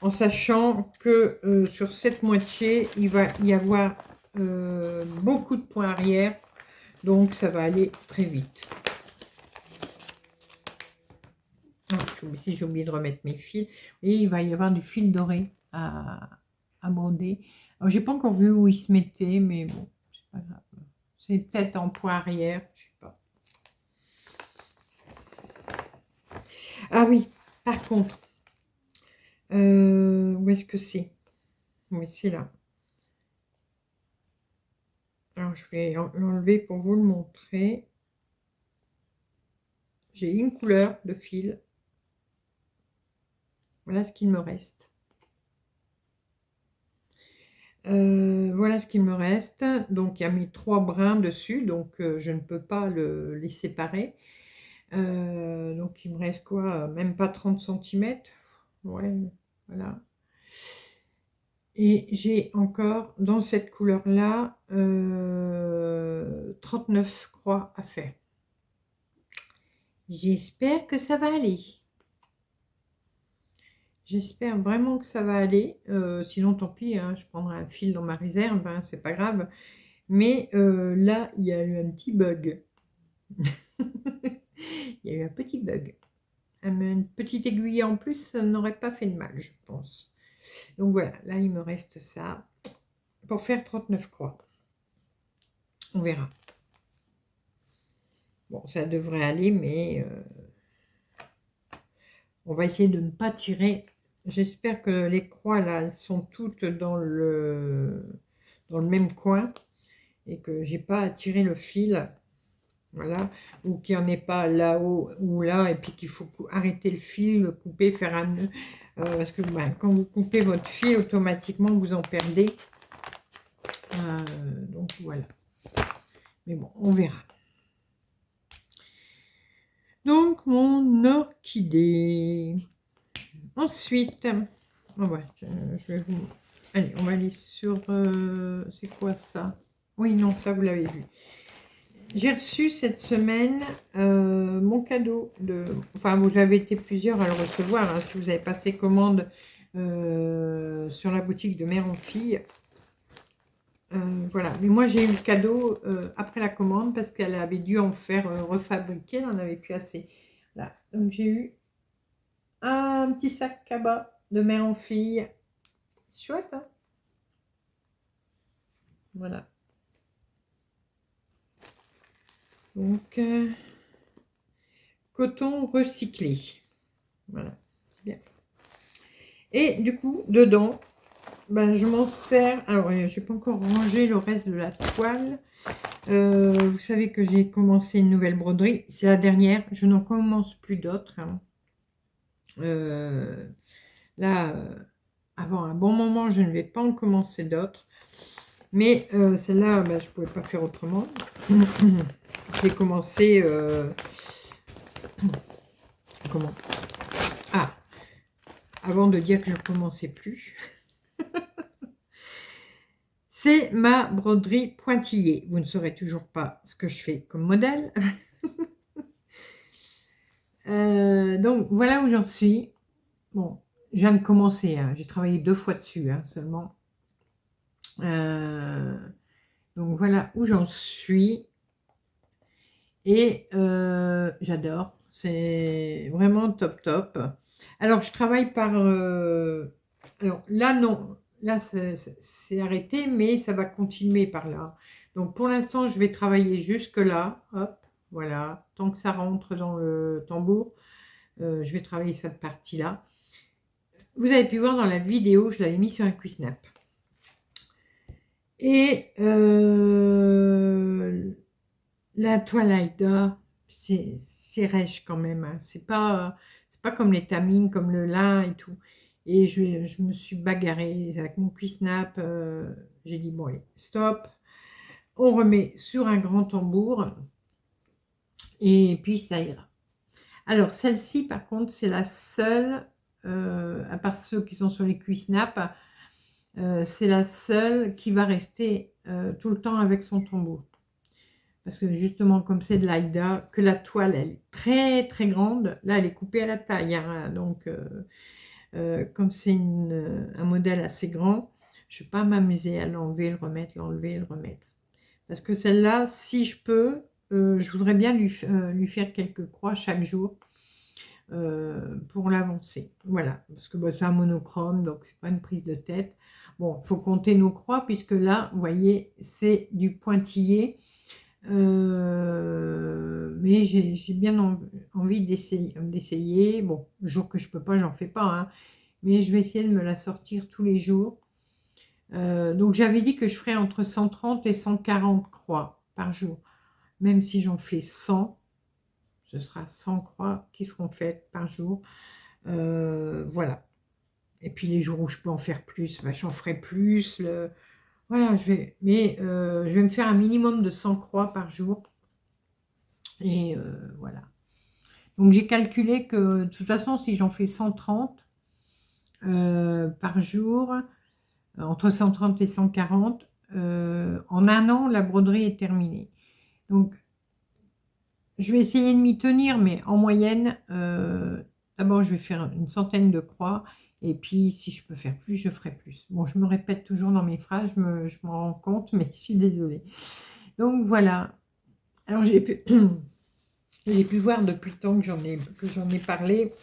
En sachant que sur cette moitié, il va y avoir beaucoup de points arrière. Donc ça va aller très vite. Ah, si j'ai oublié de remettre mes fils. Et il va y avoir du fil doré à broder. Alors, j'ai pas encore vu où il se mettait, mais bon, c'est pas grave. c'est peut-être en point arrière, je sais pas. Ah oui, par contre, où est-ce que c'est? Oui, c'est là. Alors, je vais l'enlever pour vous le montrer. J'ai une couleur de fil. Voilà ce qu'il me reste. Voilà ce qu'il me reste. Donc, il y a mes 3 brins dessus, donc je ne peux pas les séparer. Donc, il me reste quoi? Même pas 30 centimètres. Ouais, voilà. Et j'ai encore, dans cette couleur-là, 39 croix à faire. J'espère que ça va aller. J'espère vraiment que ça va aller. Sinon, tant pis, hein, je prendrai un fil dans ma réserve, hein, c'est pas grave. Mais là, il y a eu un petit bug. Il y a eu un petit bug. Une petite aiguille en plus, ça n'aurait pas fait de mal, je pense. Donc voilà, là, il me reste ça pour faire 39 croix. On verra. Bon, ça devrait aller, mais on va essayer de ne pas tirer. J'espère que les croix, là, elles sont toutes dans le même coin et que j'ai pas à tirer le fil. Voilà, ou qu'il n'y en ait pas là-haut ou là, et puis qu'il faut arrêter le fil, le couper, faire un nœud. Parce que quand vous coupez votre fil, automatiquement, vous en perdez. Donc voilà. Mais bon, on verra. Donc, mon orchidée. Ensuite, je vais vous... Allez, on va aller sur... c'est quoi ça? Oui, non, ça, vous l'avez vu. J'ai reçu cette semaine mon cadeau de... Enfin, vous avez été plusieurs à le recevoir, hein, si vous avez passé commande sur la boutique de Mère en Fille. Voilà, mais moi j'ai eu le cadeau après la commande parce qu'elle avait dû en faire refabriquer, elle n'en avait plus assez. Voilà. Donc j'ai eu un petit sac cabas de Mère en Fille. Chouette, hein? Voilà. Donc, coton recyclé. Voilà, c'est bien. Et du coup, dedans, ben, je m'en sers. Alors, je n'ai pas encore rangé le reste de la toile. Vous savez que j'ai commencé une nouvelle broderie. C'est la dernière. Je n'en commence plus d'autres. Hein. Là, avant un bon moment, je ne vais pas en commencer d'autres. Mais celle-là, ben, je ne pouvais pas faire autrement. J'ai commencé... comment? Ah, avant de dire que je ne commençais plus. C'est ma broderie pointillée. Vous ne saurez toujours pas ce que je fais comme modèle. Donc, voilà où j'en suis. Bon, je viens de commencer. Hein. J'ai travaillé 2 fois dessus hein, seulement. Donc, voilà où j'en suis. Et j'adore. C'est vraiment top, top. Alors, je travaille par... alors, là, non. Là, c'est arrêté, mais ça va continuer par là. Donc, pour l'instant, je vais travailler jusque là. Hop, voilà. Tant que ça rentre dans le tambour, je vais travailler cette partie-là. Vous avez pu voir dans la vidéo, je l'avais mis sur un Cuisnap. Et la toile Aïda, c'est rêche quand même. Hein. C'est pas comme les tamines, comme le lin et tout. Et je me suis bagarrée avec mon Cuisnap. J'ai dit, bon, allez, stop. On remet sur un grand tambour. Et puis, ça ira. Alors, celle-ci, par contre, c'est la seule, à part ceux qui sont sur les Cuisnap, c'est la seule qui va rester tout le temps avec son tambour. Parce que justement, comme c'est de l'Aïda, que la toile, elle est très très grande. Là, elle est coupée à la taille. Hein, donc, comme c'est un modèle assez grand, je ne vais pas m'amuser à l'enlever, le remettre, l'enlever, le remettre. Parce que celle-là, si je peux, je voudrais bien lui faire quelques croix chaque jour pour l'avancer. Voilà, parce que bah, c'est un monochrome, donc c'est pas une prise de tête. Bon, il faut compter nos croix, puisque là, vous voyez, c'est du pointillé. Mais j'ai bien envie d'essayer. Bon, le jour que je peux pas, j'en fais pas, hein, mais je vais essayer de me la sortir tous les jours. Donc j'avais dit que je ferais entre 130 et 140 croix par jour. Même si j'en fais 100, ce sera 100 croix qui seront faites par jour. Voilà. Et puis les jours où je peux en faire plus, bah, j'en ferai plus. Voilà, je vais me faire un minimum de 100 croix par jour. Et voilà. Donc j'ai calculé que de toute façon, si j'en fais 130 par jour, entre 130 et 140, en un an, la broderie est terminée. Donc je vais essayer de m'y tenir, mais en moyenne, d'abord je vais faire une centaine de croix. Et puis, si je peux faire plus, je ferai plus. Bon, je me répète toujours dans mes phrases, je m'en rends compte, mais je suis désolée. Donc, voilà. Alors, j'ai pu, j'ai pu voir depuis le temps que j'en ai parlé,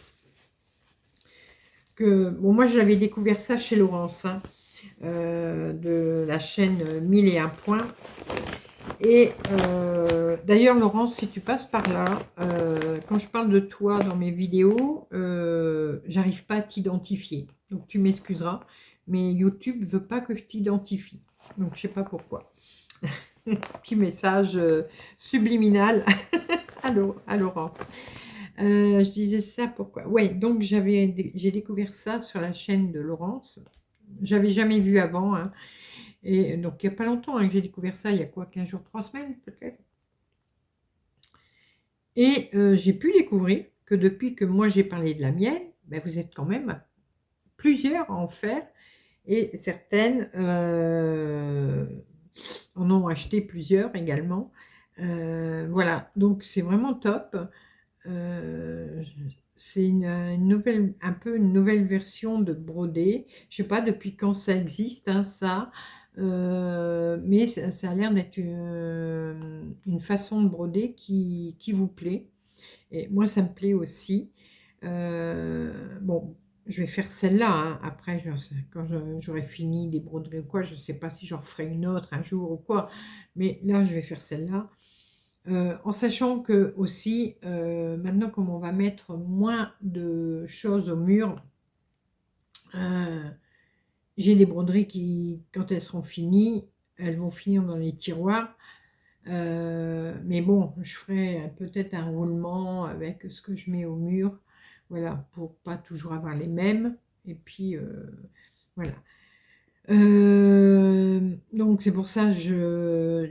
que, bon, moi, j'avais découvert ça chez Laurence, hein, de la chaîne 1001 points. Et d'ailleurs, Laurence, si tu passes par là, quand je parle de toi dans mes vidéos, j'arrive pas à t'identifier. Donc, tu m'excuseras, mais YouTube veut pas que je t'identifie. Donc, je sais pas pourquoi. Petit message subliminal à Laurence. Je disais ça pourquoi? Ouais, donc j'ai découvert ça sur la chaîne de Laurence. J'avais jamais vu avant, hein. Et donc, il n'y a pas longtemps, hein, que j'ai découvert ça, il y a quoi, 15 jours, 3 semaines peut-être. Et j'ai pu découvrir que depuis que moi j'ai parlé de la mienne, ben, vous êtes quand même plusieurs à en faire. Et certaines en ont acheté plusieurs également. Voilà, donc c'est vraiment top. C'est un peu une nouvelle version de brodé. Je sais pas depuis quand ça existe, hein, ça. Mais ça a l'air d'être une façon de broder qui vous plaît. Et moi, ça me plaît aussi. Bon, je vais faire celle-là, hein. Après, quand j'aurai fini des broderies ou quoi, je ne sais pas si j'en ferai une autre un jour ou quoi. Mais là, je vais faire celle-là. En sachant que aussi, maintenant, comme on va mettre moins de choses au mur, j'ai des broderies qui, quand elles seront finies, elles vont finir dans les tiroirs. Mais bon, je ferai peut-être un roulement avec ce que je mets au mur, voilà, pour pas toujours avoir les mêmes. Et puis, voilà. Donc c'est pour ça, je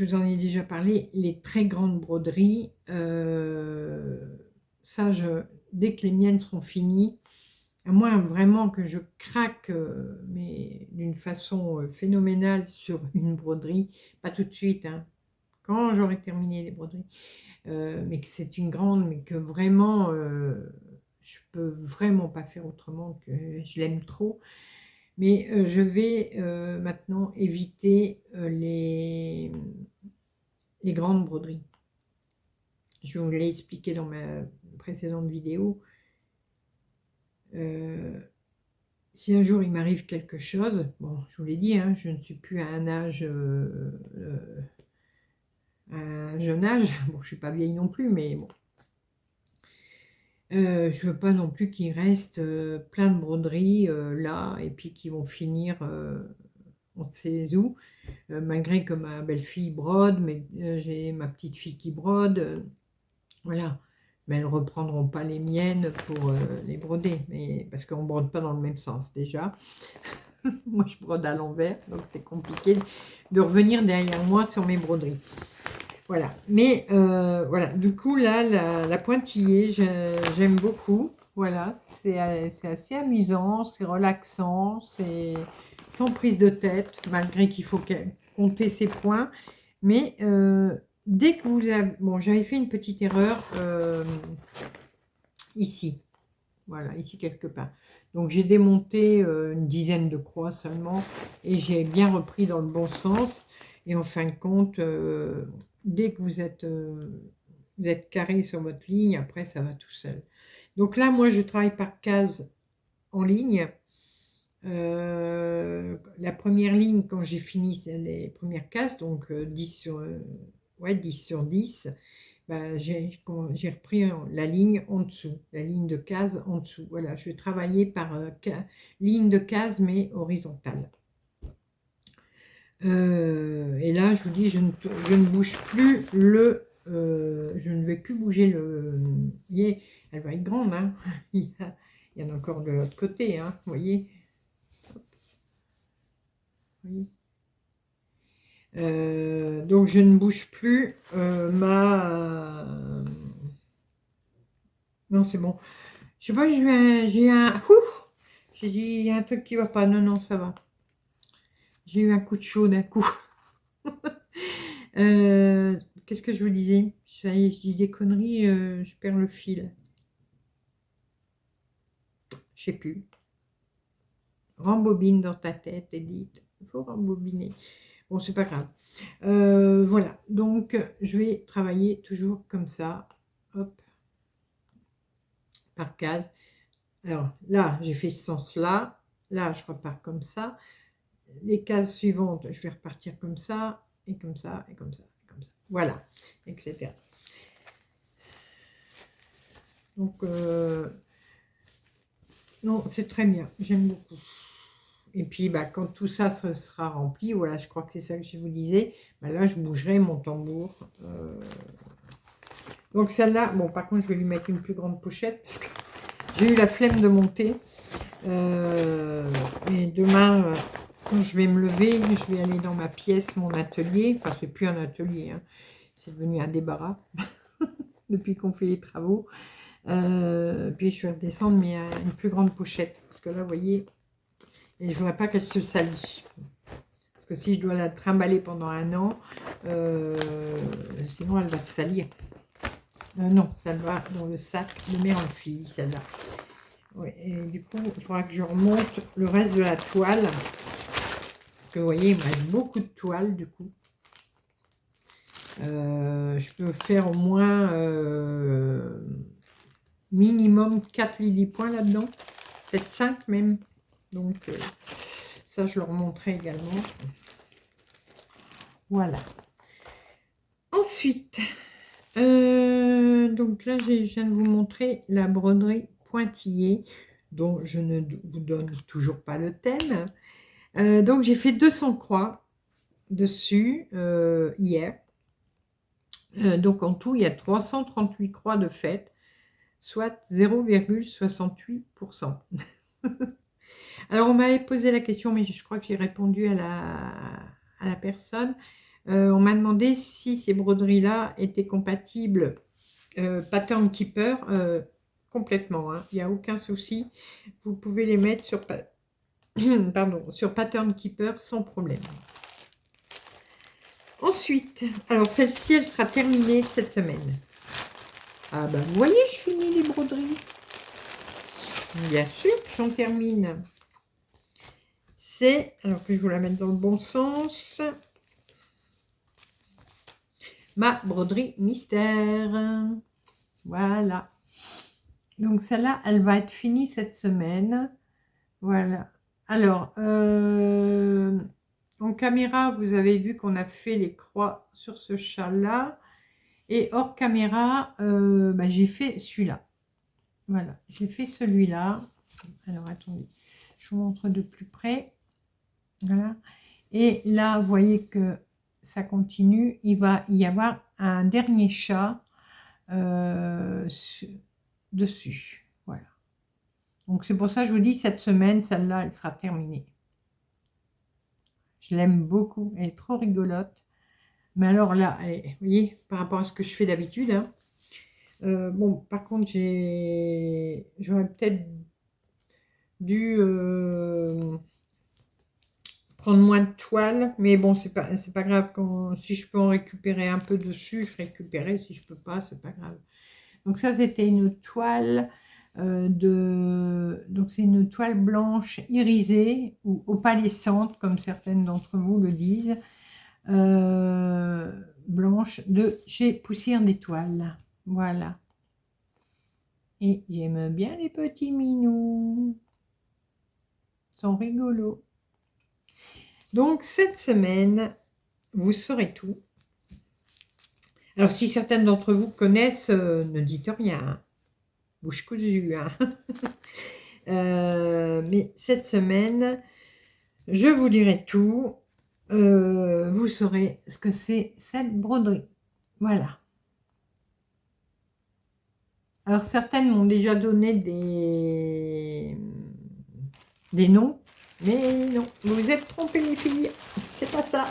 vous en ai déjà parlé, les très grandes broderies, ça, dès que les miennes seront finies, à moins vraiment que je craque, mais d'une façon phénoménale sur une broderie, pas tout de suite, hein, quand j'aurai terminé les broderies, mais que c'est une grande, mais que vraiment, je peux vraiment pas faire autrement, que je l'aime trop. Mais je vais maintenant éviter les grandes broderies. Je vous l'ai expliqué dans ma précédente vidéo. Si un jour il m'arrive quelque chose, bon, je vous l'ai dit, hein, je ne suis plus à un âge, un jeune âge, bon, je ne suis pas vieille non plus, mais bon. Je ne veux pas non plus qu'il reste plein de broderies là, et puis qui vont finir on ne sait où, malgré que ma belle-fille brode, mais j'ai ma petite fille qui brode, voilà. Mais elles ne reprendront pas les miennes pour les broder, mais, parce qu'on ne brode pas dans le même sens déjà. Moi, je brode à l'envers, donc c'est compliqué de revenir derrière moi sur mes broderies. Voilà, mais voilà, du coup, là, la pointillée, j'aime beaucoup. Voilà, c'est assez amusant, c'est relaxant, c'est sans prise de tête, malgré qu'il faut compter ses points. Mais dès que vous avez... Bon, j'avais fait une petite erreur ici. Voilà, ici quelque part. Donc, j'ai démonté une dizaine de croix seulement et j'ai bien repris dans le bon sens. Et en fin de compte, dès que vous êtes carré sur votre ligne, après, ça va tout seul. Donc là, moi, je travaille par case en ligne. La première ligne, quand j'ai fini les premières cases, donc 10 sur, ouais, 10 sur 10, bah, j'ai repris la ligne en dessous, la ligne de case en dessous. Voilà, je vais travailler par ligne de case, mais horizontale. Et là, je vous dis, je ne bouge plus je ne vais plus bouger le... Vous voyez, elle va être grande, hein. Il y en a encore de l'autre côté, hein, vous voyez. Vous voyez. Donc, je ne bouge plus non, c'est bon. Je sais pas, j'ai un... J'ai dit, il y a un truc qui va pas. Non, non, ça va. J'ai eu un coup de chaud d'un coup. Qu'est-ce que je vous disais? Ça y est, je dis des conneries, je perds le fil. Je sais plus. Rembobine dans ta tête, Edith. Il faut rembobiner. Bon, c'est pas grave. Voilà. Donc, je vais travailler toujours comme ça. Hop. Par case. Alors, là, j'ai fait ce sens-là. Là, je repars comme ça. Les cases suivantes, je vais repartir comme ça, et comme ça, et comme ça, et comme ça. Voilà, etc. Donc, non, c'est très bien. J'aime beaucoup. Et puis, bah, quand tout ça sera rempli, voilà, je crois que c'est ça que je vous disais, bah, là, je bougerai mon tambour. Donc, celle-là, bon, par contre, je vais lui mettre une plus grande pochette, parce que j'ai eu la flemme de monter. Et demain, quand je vais me lever, je vais aller dans ma pièce, mon atelier. Enfin, c'est plus un atelier, hein. C'est devenu un débarras depuis qu'on fait les travaux. Puis je vais redescendre, mais à une plus grande pochette. Parce que là, vous voyez, et je ne voudrais pas qu'elle se salisse. Parce que si je dois la trimballer pendant un an, sinon elle va se salir. Non, ça va dans le sac de mes filles, celle-là. Ouais, et du coup, il faudra que je remonte le reste de la toile. Parce que vous voyez, il me reste beaucoup de toile, du coup. Je peux faire au moins minimum 4 lily-points là-dedans. Peut-être 5 même. Donc, ça, je le remonterai également. Voilà. Ensuite, donc là, je viens de vous montrer la broderie pointillée, dont je ne vous donne toujours pas le thème. Donc, j'ai fait 200 croix dessus hier. Donc, en tout, il y a 338 croix de faites, soit 0,68%. Alors, on m'avait posé la question, mais je crois que j'ai répondu à la personne. On m'a demandé si ces broderies-là étaient compatibles Pattern Keeper. Complètement, hein. Il n'y a aucun souci. Vous pouvez les mettre sur, pardon, sur Pattern Keeper sans problème. Ensuite, alors celle-ci, elle sera terminée cette semaine. Ah ben, vous voyez, je finis les broderies. Bien sûr, j'en termine. C'est, alors que je vous la mette dans le bon sens, ma broderie mystère. Voilà. Donc celle-là, elle va être finie cette semaine. Voilà. Alors, en caméra, vous avez vu qu'on a fait les croix sur ce chat-là. Et hors caméra, bah, j'ai fait celui-là. Voilà, j'ai fait celui-là. Alors, attendez, je vous montre de plus près. Voilà. Et là, vous voyez que ça continue. Il va y avoir un dernier chat dessus. Voilà. Donc, c'est pour ça que je vous dis, cette semaine, celle-là, elle sera terminée. Je l'aime beaucoup. Elle est trop rigolote. Mais alors là, vous voyez, par rapport à ce que je fais d'habitude, hein, bon, par contre, j'aurais peut-être dû prendre moins de toile, mais bon, c'est pas grave. Si je peux en récupérer un peu dessus, je récupérerai. Si je peux pas, c'est pas grave. Donc ça, c'était une toile donc c'est une toile blanche irisée ou opalescente, comme certaines d'entre vous le disent, blanche de chez Poussière d'Étoile. Voilà. Et j'aime bien les petits minous. sont rigolos. Donc, cette semaine, vous saurez tout. Alors, si certaines d'entre vous connaissent, ne dites rien. Hein. Bouche cousue. Hein. Mais cette semaine, je vous dirai tout. Vous saurez ce que c'est cette broderie. Voilà. Alors, certaines m'ont déjà donné des noms. Mais non, vous vous êtes trompés les filles. C'est pas ça.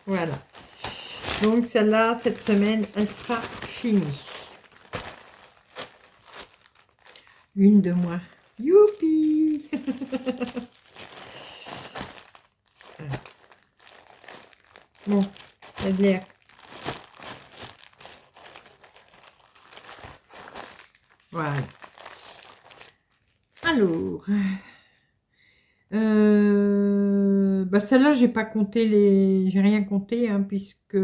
Voilà. Donc, celle-là, cette semaine, elle sera finie. Une de moins. Youpi. Bon, il y a de l'air. Voilà. Alors, bah celle-là, j'ai pas compté j'ai rien compté, hein, puisque,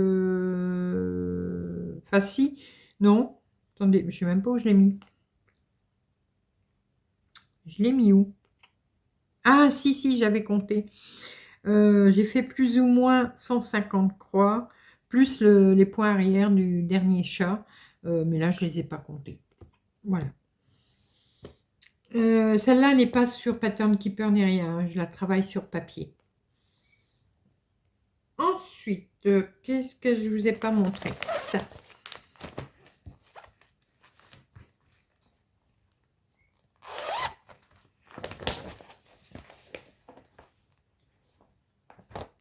enfin si, non, attendez, je sais même pas où je l'ai mis. Je l'ai mis où? Ah, si, j'avais compté. J'ai fait plus ou moins 150 croix, plus les points arrière du dernier chat, mais là, je les ai pas comptés. Voilà. Celle-là n'est pas sur Pattern Keeper ni rien, hein, je la travaille sur papier. Ensuite, qu'est-ce que je vous ai pas montré? Ça.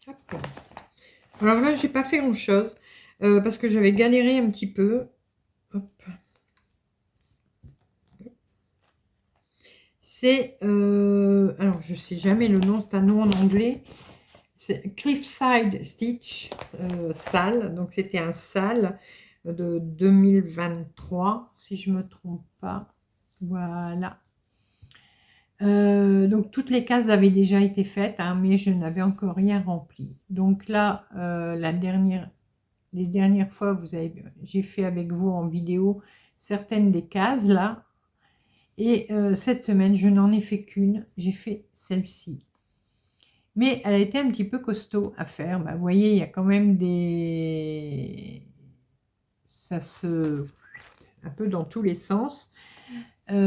Hop. Alors là, j'ai pas fait grand chose parce que j'avais galéré un petit peu. Hop. C'est alors je sais jamais le nom, c'est un nom en anglais. C'est Cliffside Stitch sale, donc c'était un sale de 2023 si je me trompe pas. Voilà. Donc toutes les cases avaient déjà été faites, hein, mais je n'avais encore rien rempli. Donc là, les dernières fois, j'ai fait avec vous en vidéo certaines des cases là. Et cette semaine, je n'en ai fait qu'une. J'ai fait celle-ci. Mais elle a été un petit peu costaud à faire. Bah, vous voyez, il y a quand même ça se... un peu dans tous les sens. Donc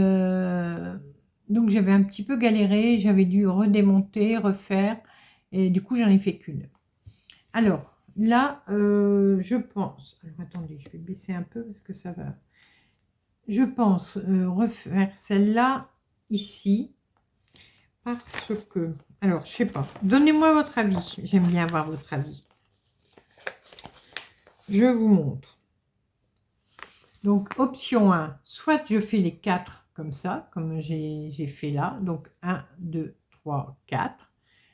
j'avais un petit peu galéré. J'avais dû redémonter, refaire. Et du coup, j'en ai fait qu'une. Alors, là, je pense... Alors, attendez, je vais baisser un peu parce que ça va... Je pense refaire celle-là ici. Parce que... Alors, je sais pas. Donnez-moi votre avis. J'aime bien avoir votre avis. Je vous montre. Donc, option 1. Soit je fais les 4 comme ça, comme j'ai fait là. Donc, 1, 2, 3, 4.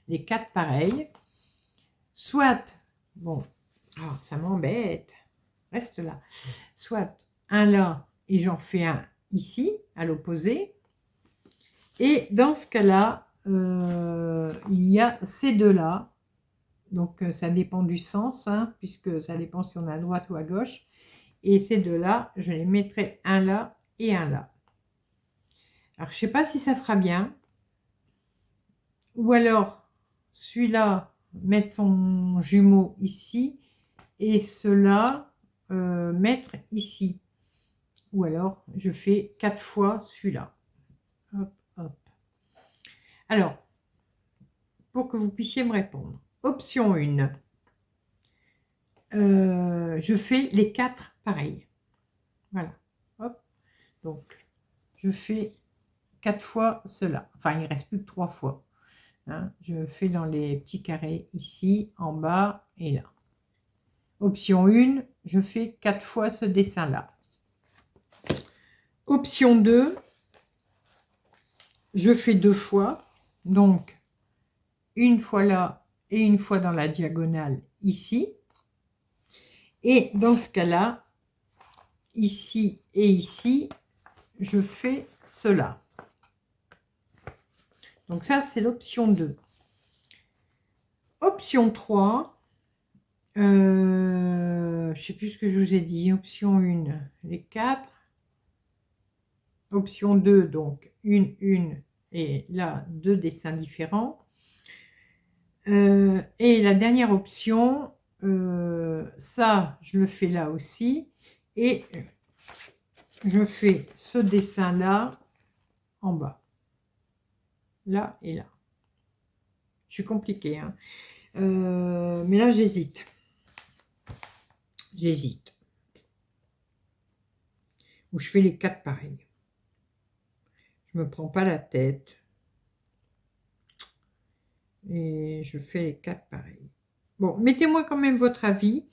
Les 4 pareils. Soit, bon, ça m'embête. Reste là. Soit un là et j'en fais un ici, à l'opposé. Et dans ce cas-là, il y a ces deux-là. Donc, ça dépend du sens, hein, puisque ça dépend si on est à droite ou à gauche. Et ces deux-là, je les mettrai un là et un là. Alors, je ne sais pas si ça fera bien. Ou alors, celui-là, mettre son jumeau ici. Et cela, mettre ici. Ou alors, je fais 4 fois celui-là. Hop, hop. Alors, pour que vous puissiez me répondre. Option 1. Je fais les 4 pareils. Voilà. Hop. Donc, je fais 4 fois cela. Enfin, il ne reste plus que 3 fois. Hein. Je fais dans les petits carrés ici, en bas et là. Option 1, je fais 4 fois ce dessin-là. Option 2, je fais 2 fois. Donc, une fois là et une fois dans la diagonale ici. Et dans ce cas-là, ici et ici, je fais cela. Donc ça, c'est l'option 2. Option 3, je ne sais plus ce que je vous ai dit. Option 1, les 4. Option 2, donc une, et là, deux dessins différents. Et la dernière option, ça, je le fais là aussi. Et je fais ce dessin-là en bas. Là et là. Je suis compliquée, hein. Mais là, j'hésite. J'hésite. Ou je fais les 4 pareils. Je me prends pas la tête. Et je fais les 4 pareils. Bon, mettez-moi quand même votre avis.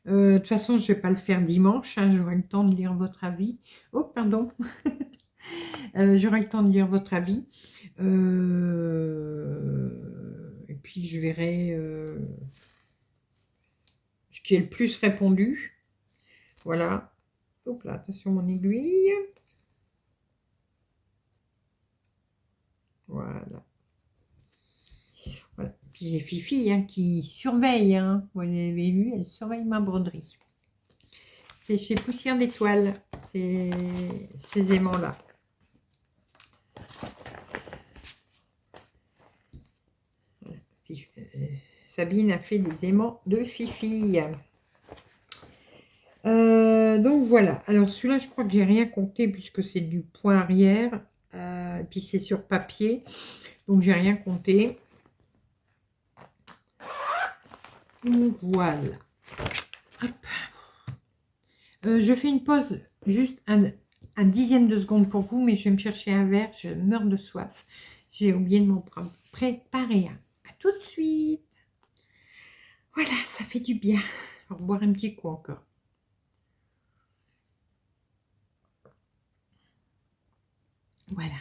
De toute façon, je ne vais pas le faire dimanche. Hein, j'aurai le temps de lire votre avis. Oh, pardon. J'aurai le temps de lire votre avis. Et puis, je verrai ce qui est le plus répondu. Voilà. Hop là, attention mon aiguille. Voilà. Voilà. Puis j'ai Fifi hein, qui surveille. Hein. Vous l'avez vu, elle surveille ma broderie. C'est chez Poussière d'étoiles, ces aimants-là. Sabine a fait des aimants de Fifi. Donc voilà. Alors celui-là, je crois que j'ai rien compté puisque c'est du point arrière. Et puis c'est sur papier. Donc j'ai rien compté. Donc voilà. Hop. Je fais une pause juste un dixième de seconde pour vous, mais je vais me chercher un verre. Je meurs de soif. J'ai oublié de m'en préparer un. À tout de suite. Voilà, ça fait du bien. On va boire un petit coup encore. Voilà.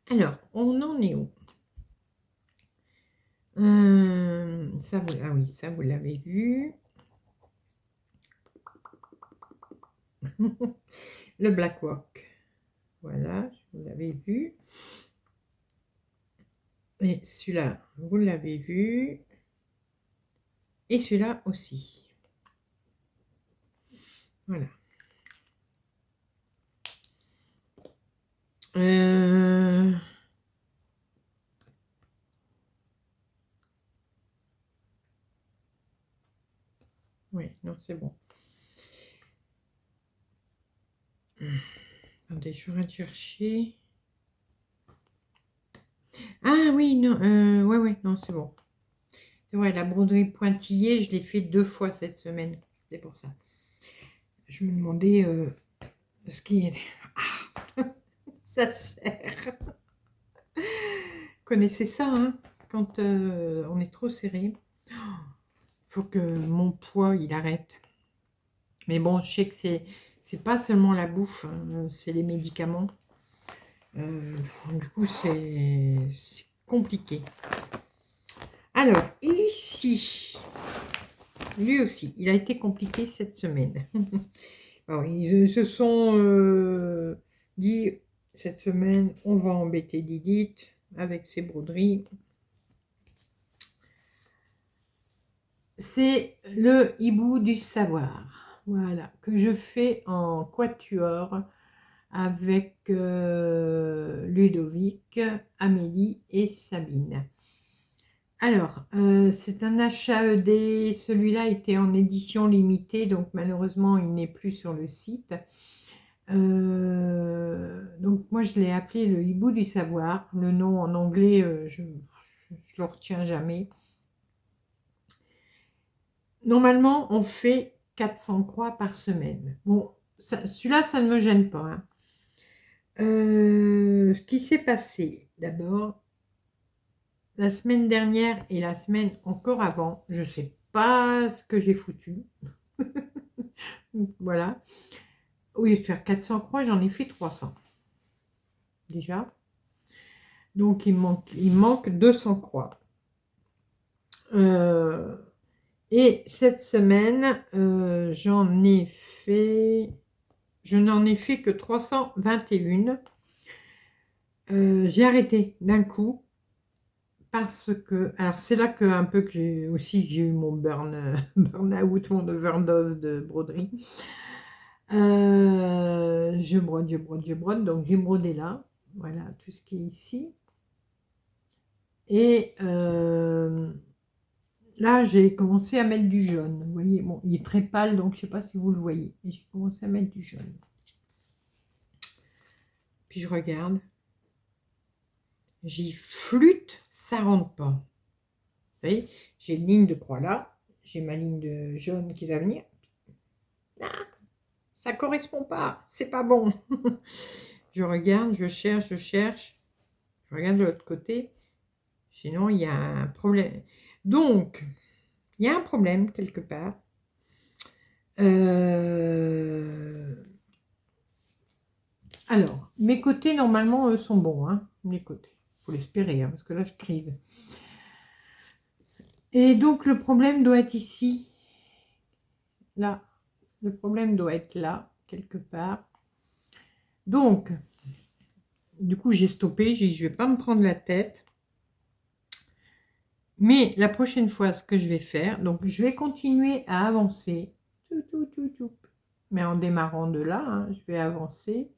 Alors, on en est où? Ça, ah oui, ça, vous l'avez vu. Le Black Work. Voilà, vous l'avez vu. Et celui-là, vous l'avez vu. Et celui-là aussi. Voilà. Oui, non, c'est bon. Attendez, je vais chercher. Ah oui, non, ouais, non, c'est bon. C'est vrai, la broderie pointillée, je l'ai fait 2 fois cette semaine. C'est pour ça. Je me demandais ce qui est... Ah, ça sert. Vous connaissez ça, hein, quand on est trop serré. Il faut que mon poids, il arrête. Mais bon, je sais que c'est pas seulement la bouffe, hein, c'est les médicaments. Du coup, c'est compliqué. Alors, ici, lui aussi, il a été compliqué cette semaine. Alors, ils se sont dit, cette semaine, on va embêter Didith avec ses broderies. C'est le hibou du savoir, voilà, que je fais en quatuor avec Ludovic, Amélie et Sabine. Alors, c'est un HAED, celui-là était en édition limitée, donc malheureusement il n'est plus sur le site. Donc moi je l'ai appelé le hibou du savoir, le nom en anglais je ne le retiens jamais. Normalement on fait 400 croix par semaine. Bon, celui-là ça ne me gêne pas. Hein. Ce qui s'est passé d'abord, la semaine dernière et la semaine encore avant, je ne sais pas ce que j'ai foutu. Voilà. Au lieu de faire 400 croix, j'en ai fait 300. Déjà. Donc, il manque 200 croix. Et cette semaine, je n'en ai fait que 321. J'ai arrêté d'un coup. Parce que, alors c'est là que un peu que j'ai eu mon burn-out, mon overdose de broderie. Je je brode, je brode, je brode. Donc j'ai brodé là. Voilà tout ce qui est ici. Et là, j'ai commencé à mettre du jaune. Vous voyez, bon, il est très pâle, donc je ne sais pas si vous le voyez. Et j'ai commencé à mettre du jaune. Puis je regarde. J'y flûte, ça rentre pas. Vous voyez, j'ai une ligne de croix là. J'ai ma ligne de jaune qui va venir. Ah, ça correspond pas. C'est pas bon. Je regarde, je cherche, je cherche. Je regarde de l'autre côté. Sinon, il y a un problème. Donc, il y a un problème quelque part. Alors, mes côtés, normalement, eux, sont bons. Hein, mes côtés. Il faut l'espérer, hein, parce que là, je crise. Et donc, le problème doit être ici. Là. Le problème doit être là, quelque part. Donc, du coup, j'ai stoppé. J'ai dit, je ne vais pas me prendre la tête. Mais la prochaine fois, ce que je vais faire, donc je vais continuer à avancer. Mais en démarrant de là, hein, je vais avancer.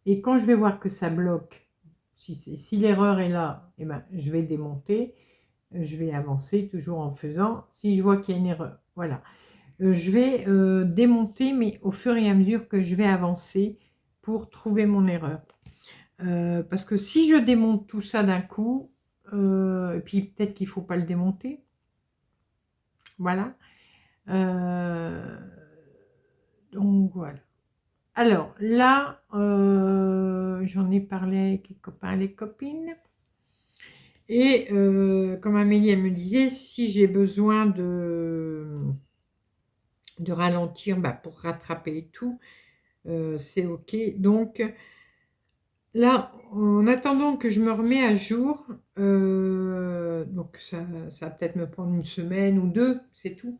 Et quand je vais voir que ça bloque, si l'erreur est là, eh ben, je vais démonter. Je vais avancer toujours en faisant. Si je vois qu'il y a une erreur, voilà. Je vais démonter, mais au fur et à mesure que je vais avancer pour trouver mon erreur. Parce que si je démonte tout ça d'un coup, et puis peut-être qu'il ne faut pas le démonter. Voilà. Donc voilà. Alors là, j'en ai parlé avec les copains et les copines. Et comme Amélie, elle me disait, si j'ai besoin de ralentir pour rattraper et tout, c'est ok. Donc là, en attendant que je me remets à jour, donc ça va peut-être me prendre une semaine ou deux, c'est tout.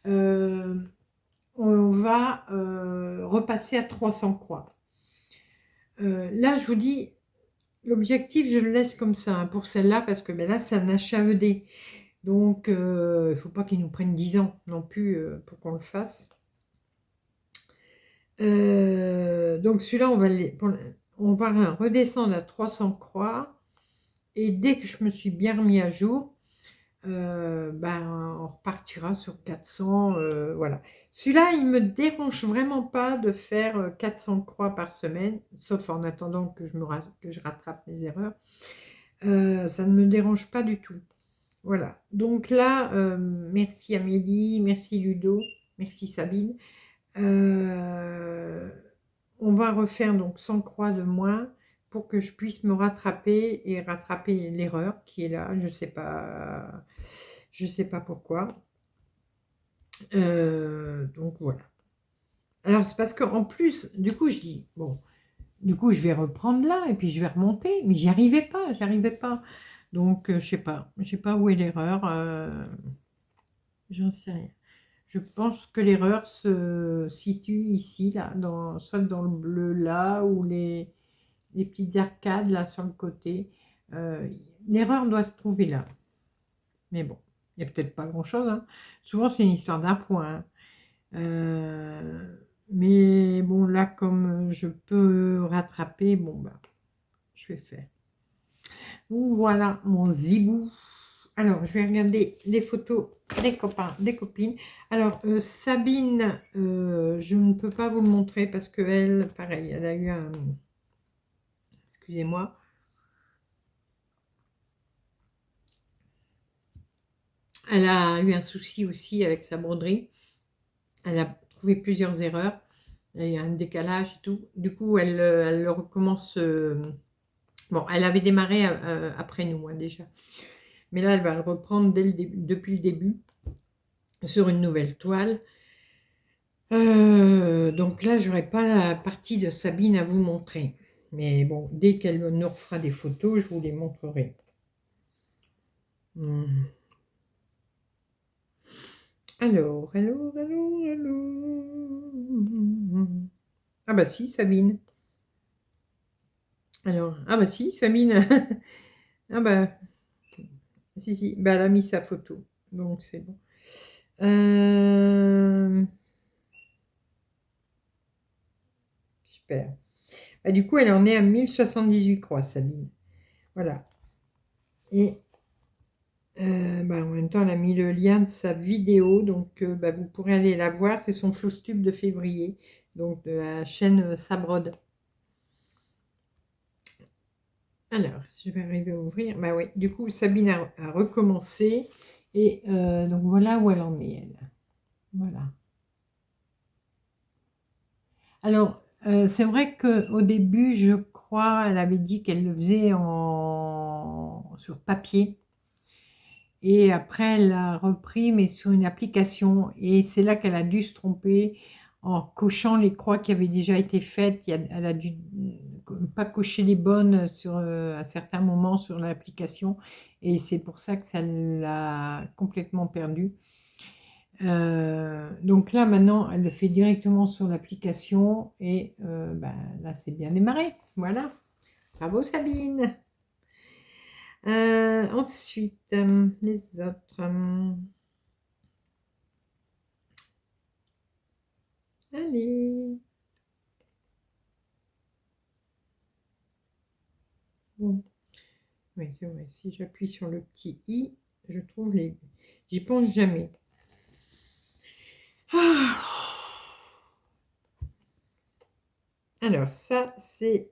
On va repasser à 300 croix. Là, je vous dis, l'objectif, je le laisse comme ça hein, pour celle-là, parce que là, c'est un HAED. Donc, il ne faut pas qu'il nous prenne 10 ans non plus pour qu'on le fasse. Donc, celui-là, on va redescendre à 300 croix. Et dès que je me suis bien remis à jour, on repartira sur 400. Voilà. Celui-là, il ne me dérange vraiment pas de faire 400 croix par semaine, sauf en attendant que je rattrape mes erreurs. Ça ne me dérange pas du tout. Voilà. Donc là, merci Amélie, merci Ludo, merci Sabine. On va refaire donc 100 croix de moins pour que je puisse me rattraper et rattraper l'erreur qui est là. Je sais pas pourquoi. Donc voilà. Alors c'est parce qu'en plus, du coup je dis, bon, du coup je vais reprendre là et puis je vais remonter, mais j'y arrivais pas. Donc je sais pas où est l'erreur. J'en sais rien. Je pense que l'erreur se situe ici, là, soit dans le bleu là, ou les petites arcades là sur le côté. L'erreur doit se trouver là. Mais bon, il n'y a peut-être pas grand-chose. Hein. Souvent, c'est une histoire d'un point. Hein. Mais bon, là, comme je peux rattraper, bon, je vais faire. Donc, voilà mon zibou. Alors, je vais regarder les photos des copains, des copines. Alors, Sabine, je ne peux pas vous le montrer parce qu'elle, pareil, elle a eu un... Excusez-moi. Elle a eu un souci aussi avec sa broderie. Elle a trouvé plusieurs erreurs. Il y a un décalage et tout. Du coup, elle recommence... Bon, elle avait démarré après nous, hein, déjà. Mais là, elle va le reprendre depuis le début sur une nouvelle toile. Donc là, je n'aurai pas la partie de Sabine à vous montrer. Mais bon, dès qu'elle nous refera des photos, je vous les montrerai. Alors. Ah bah si, Sabine. Alors, ah bah si, Sabine. Ah bah, si, bah elle a mis sa photo. Donc c'est bon. super. Bah, du coup, elle en est à 1078 croix, Sabine. Voilà. Et bah, en même temps, elle a mis le lien de sa vidéo, donc bah, vous pourrez aller la voir. C'est son Flowstube de février, donc de la chaîne Sabrode. Alors, je vais arriver à ouvrir. Bah oui, du coup, Sabine a recommencé. Et donc, voilà où elle en est, elle. Voilà. Alors, c'est vrai qu'au début, je crois, elle avait dit qu'elle le faisait sur papier. Et après, elle l'a repris, mais sur une application. Et c'est là qu'elle a dû se tromper en cochant les croix qui avaient déjà été faites. Elle a dû pas cocher les bonnes à certains moments sur l'application. Et c'est pour ça que ça l'a complètement perdue. Donc là, maintenant, elle le fait directement sur l'application. Et bah, là, c'est bien démarré. Voilà. Bravo, Sabine. Ensuite, les autres. Allez. Bon. Oui, c'est vrai. Si j'appuie sur le petit i, je trouve les. J'y pense jamais. Ah. Alors, ça, c'est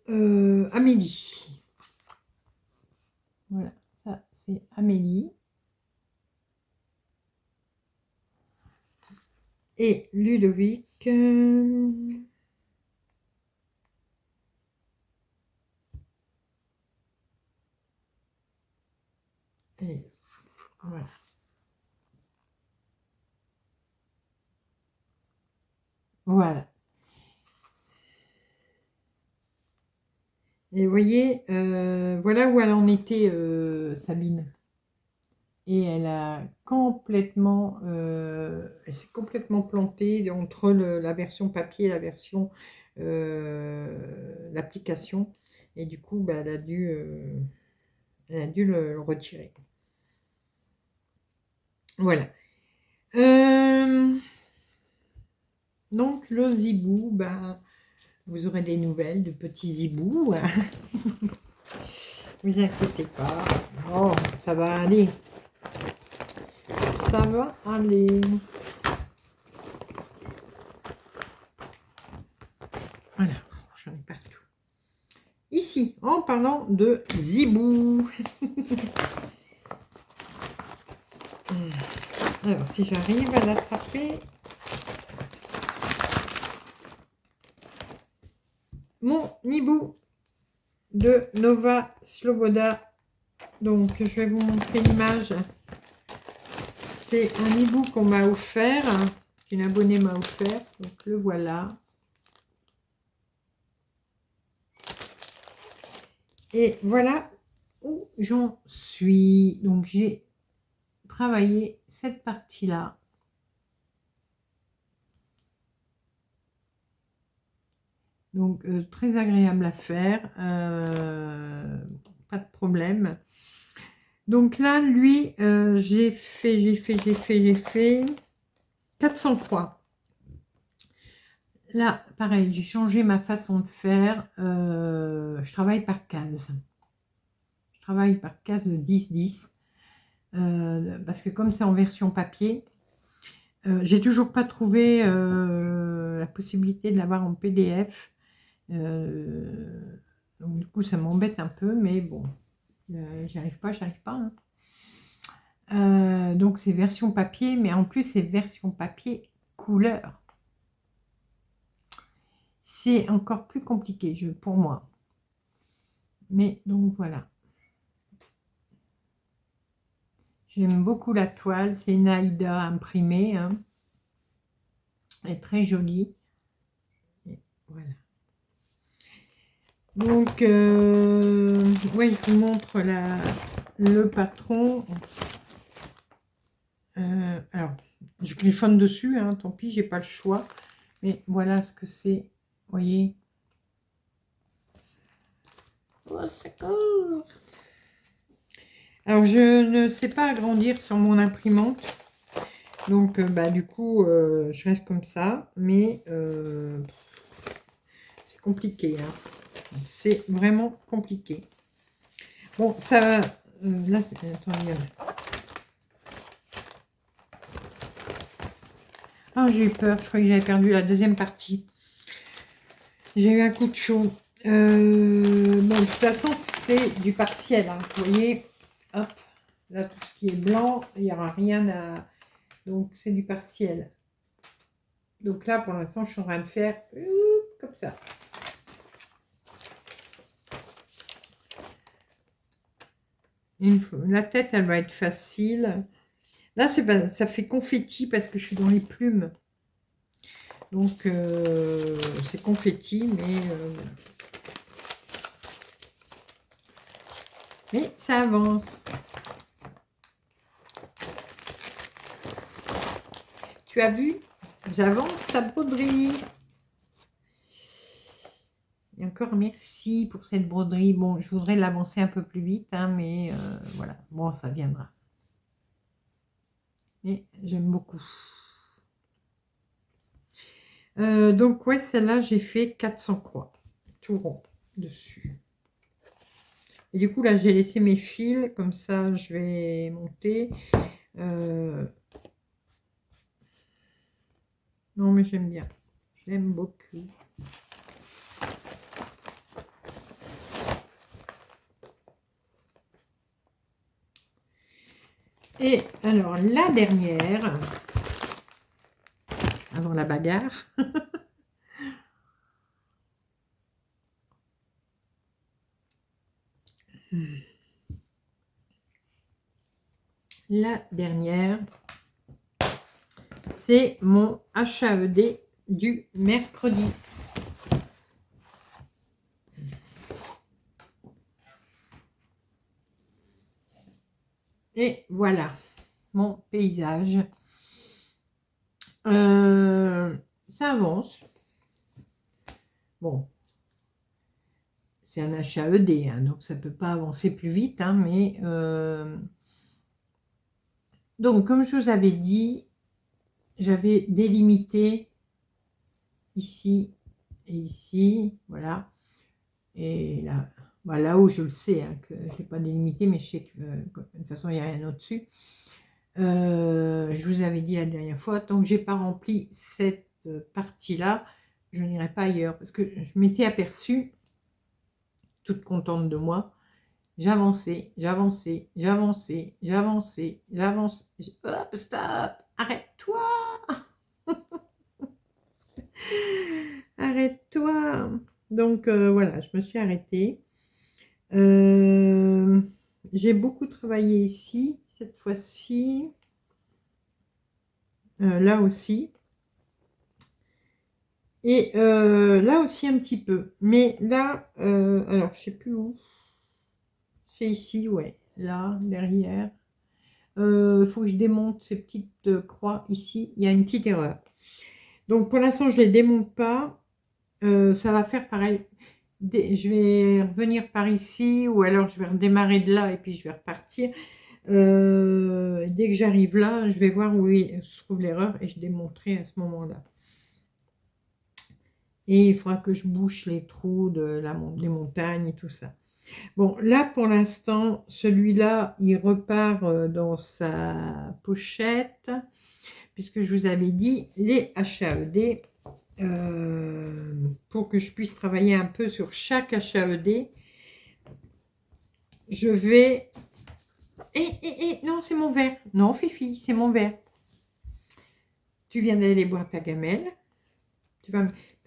Amélie. Voilà, ça, c'est Amélie. Et Ludovic. Et voilà. Voilà. Et vous voyez, voilà où elle en était, Sabine. Et elle s'est complètement plantée entre la version papier et la version l'application. Et du coup, bah, elle a dû le retirer. Voilà. Donc, le zibou, bah, vous aurez des nouvelles de petits zibous. Vous inquiétez pas. Oh, ça va aller. Ça va aller. Voilà, j'en ai partout. Ici, en parlant de zibou. Alors, si j'arrive à l'attraper. Mon hibou de Nova Sloboda. Donc, je vais vous montrer l'image. C'est un hibou qu'on m'a offert, qu'une abonnée m'a offert. Donc, le voilà. Et voilà où j'en suis. Donc, j'ai travaillé cette partie-là. Donc, très agréable à faire. Pas de problème. Donc là, lui, j'ai fait 400 croix. Là, pareil, j'ai changé ma façon de faire. Je travaille par case. Je travaille par case de 10-10. Parce que comme c'est en version papier, j'ai toujours pas trouvé la possibilité de l'avoir en PDF. Donc du coup, ça m'embête un peu, mais bon, j'y arrive pas. Hein. Donc c'est version papier, mais en plus c'est version papier couleur. C'est encore plus compliqué pour moi. Mais donc voilà. J'aime beaucoup la toile. C'est une Aïda imprimée. Hein. Elle est très jolie. Et voilà. Donc, ouais, je vous montre le patron. Alors, je griffonne dessus, hein, tant pis, j'ai pas le choix. Mais voilà ce que c'est. Vous voyez. Oh, secours. Alors, je ne sais pas agrandir sur mon imprimante. Donc, bah, du coup, je reste comme ça. Mais c'est compliqué. Hein. C'est vraiment compliqué. Bon, ça... là, c'est... Attends, regarde. Ah, j'ai eu peur. Je croyais que j'avais perdu la deuxième partie. J'ai eu un coup de chaud. Bon, de toute façon, c'est du partiel. Hein. Vous voyez, hop, là, tout ce qui est blanc, il n'y aura rien à... Donc, c'est du partiel. Donc là, pour l'instant, je suis en train de faire comme ça. La tête, elle va être facile. Là, ça fait confetti parce que je suis dans les plumes. Donc, c'est confetti, mais ça avance. Tu as vu? J'avance ta broderie. Et encore merci pour cette broderie. Bon, je voudrais l'avancer un peu plus vite, hein, mais voilà. Bon, ça viendra. Et j'aime beaucoup. Donc, ouais, celle-là, j'ai fait 400 croix. Tout rond dessus. Et du coup, là, j'ai laissé mes fils. Comme ça, je vais monter. Non, mais j'aime bien. J'aime beaucoup. Et alors, la dernière, avant la bagarre, la dernière, c'est mon HAED du mercredi. Et voilà, mon paysage. Ça avance. Bon, c'est un HAED, hein, donc ça ne peut pas avancer plus vite, hein, mais... Donc, comme je vous avais dit, j'avais délimité ici et ici, voilà. Et là, bah, là-haut, je le sais, hein, que je n'ai pas délimité, mais je sais que de toute façon, il n'y a rien au-dessus. Je vous avais dit la dernière fois, tant que je n'ai pas rempli cette partie-là, je n'irai pas ailleurs. Parce que je m'étais aperçue, toute contente de moi, j'avançais, j'avançais, j'avançais, j'avançais, j'avançais. Hop, stop, arrête-toi. Arrête-toi. Donc voilà, je me suis arrêtée. J'ai beaucoup travaillé ici, cette fois-ci. Là aussi. Et là aussi un petit peu. Mais là, alors je sais plus où. C'est ici, ouais. Là, derrière. Il faut que je démonte ces petites croix ici. Il y a une petite erreur. Donc pour l'instant, je ne les démonte pas. Ça va faire pareil. Je vais revenir par ici ou alors je vais redémarrer de là et puis je vais repartir. Dès que j'arrive là, je vais voir où se trouve l'erreur et je démonterai à ce moment-là. Et il faudra que je bouche les trous des montagnes et tout ça. Bon, là, pour l'instant, celui-là, il repart dans sa pochette, puisque je vous avais dit, les HAED, pour que je puisse travailler un peu sur chaque HAED, je vais... non, c'est mon verre. Non, Fifi, c'est mon verre. Tu viens d'aller boire ta gamelle. Tu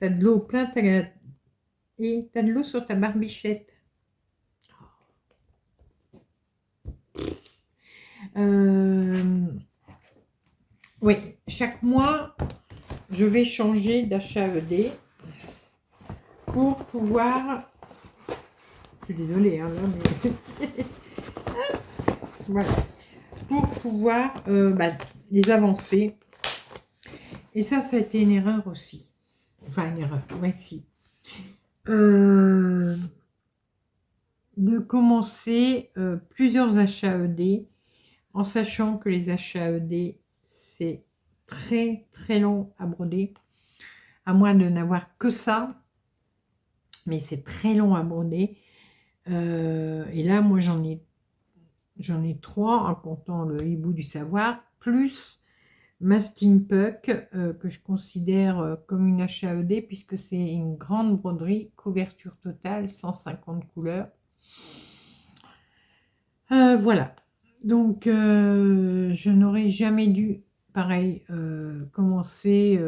as de l'eau plein et tu as de l'eau sur ta barbichette. Oui, chaque mois, je vais changer d'HAED pour pouvoir... Je suis désolée, hein, là, mais... voilà. Pour pouvoir les avancer. Et ça a été une erreur aussi. Enfin, une erreur, ouais, si. De commencer plusieurs HAED en sachant que les HAED, c'est très très long à broder, à moins de n'avoir que ça, mais c'est très long à broder. Et là, moi, j'en ai 3 en comptant le hibou du savoir, plus ma Steampuck que je considère comme une HAED puisque c'est une grande broderie, couverture totale, 150 couleurs. Voilà. Donc, je n'aurais jamais dû, pareil, commencer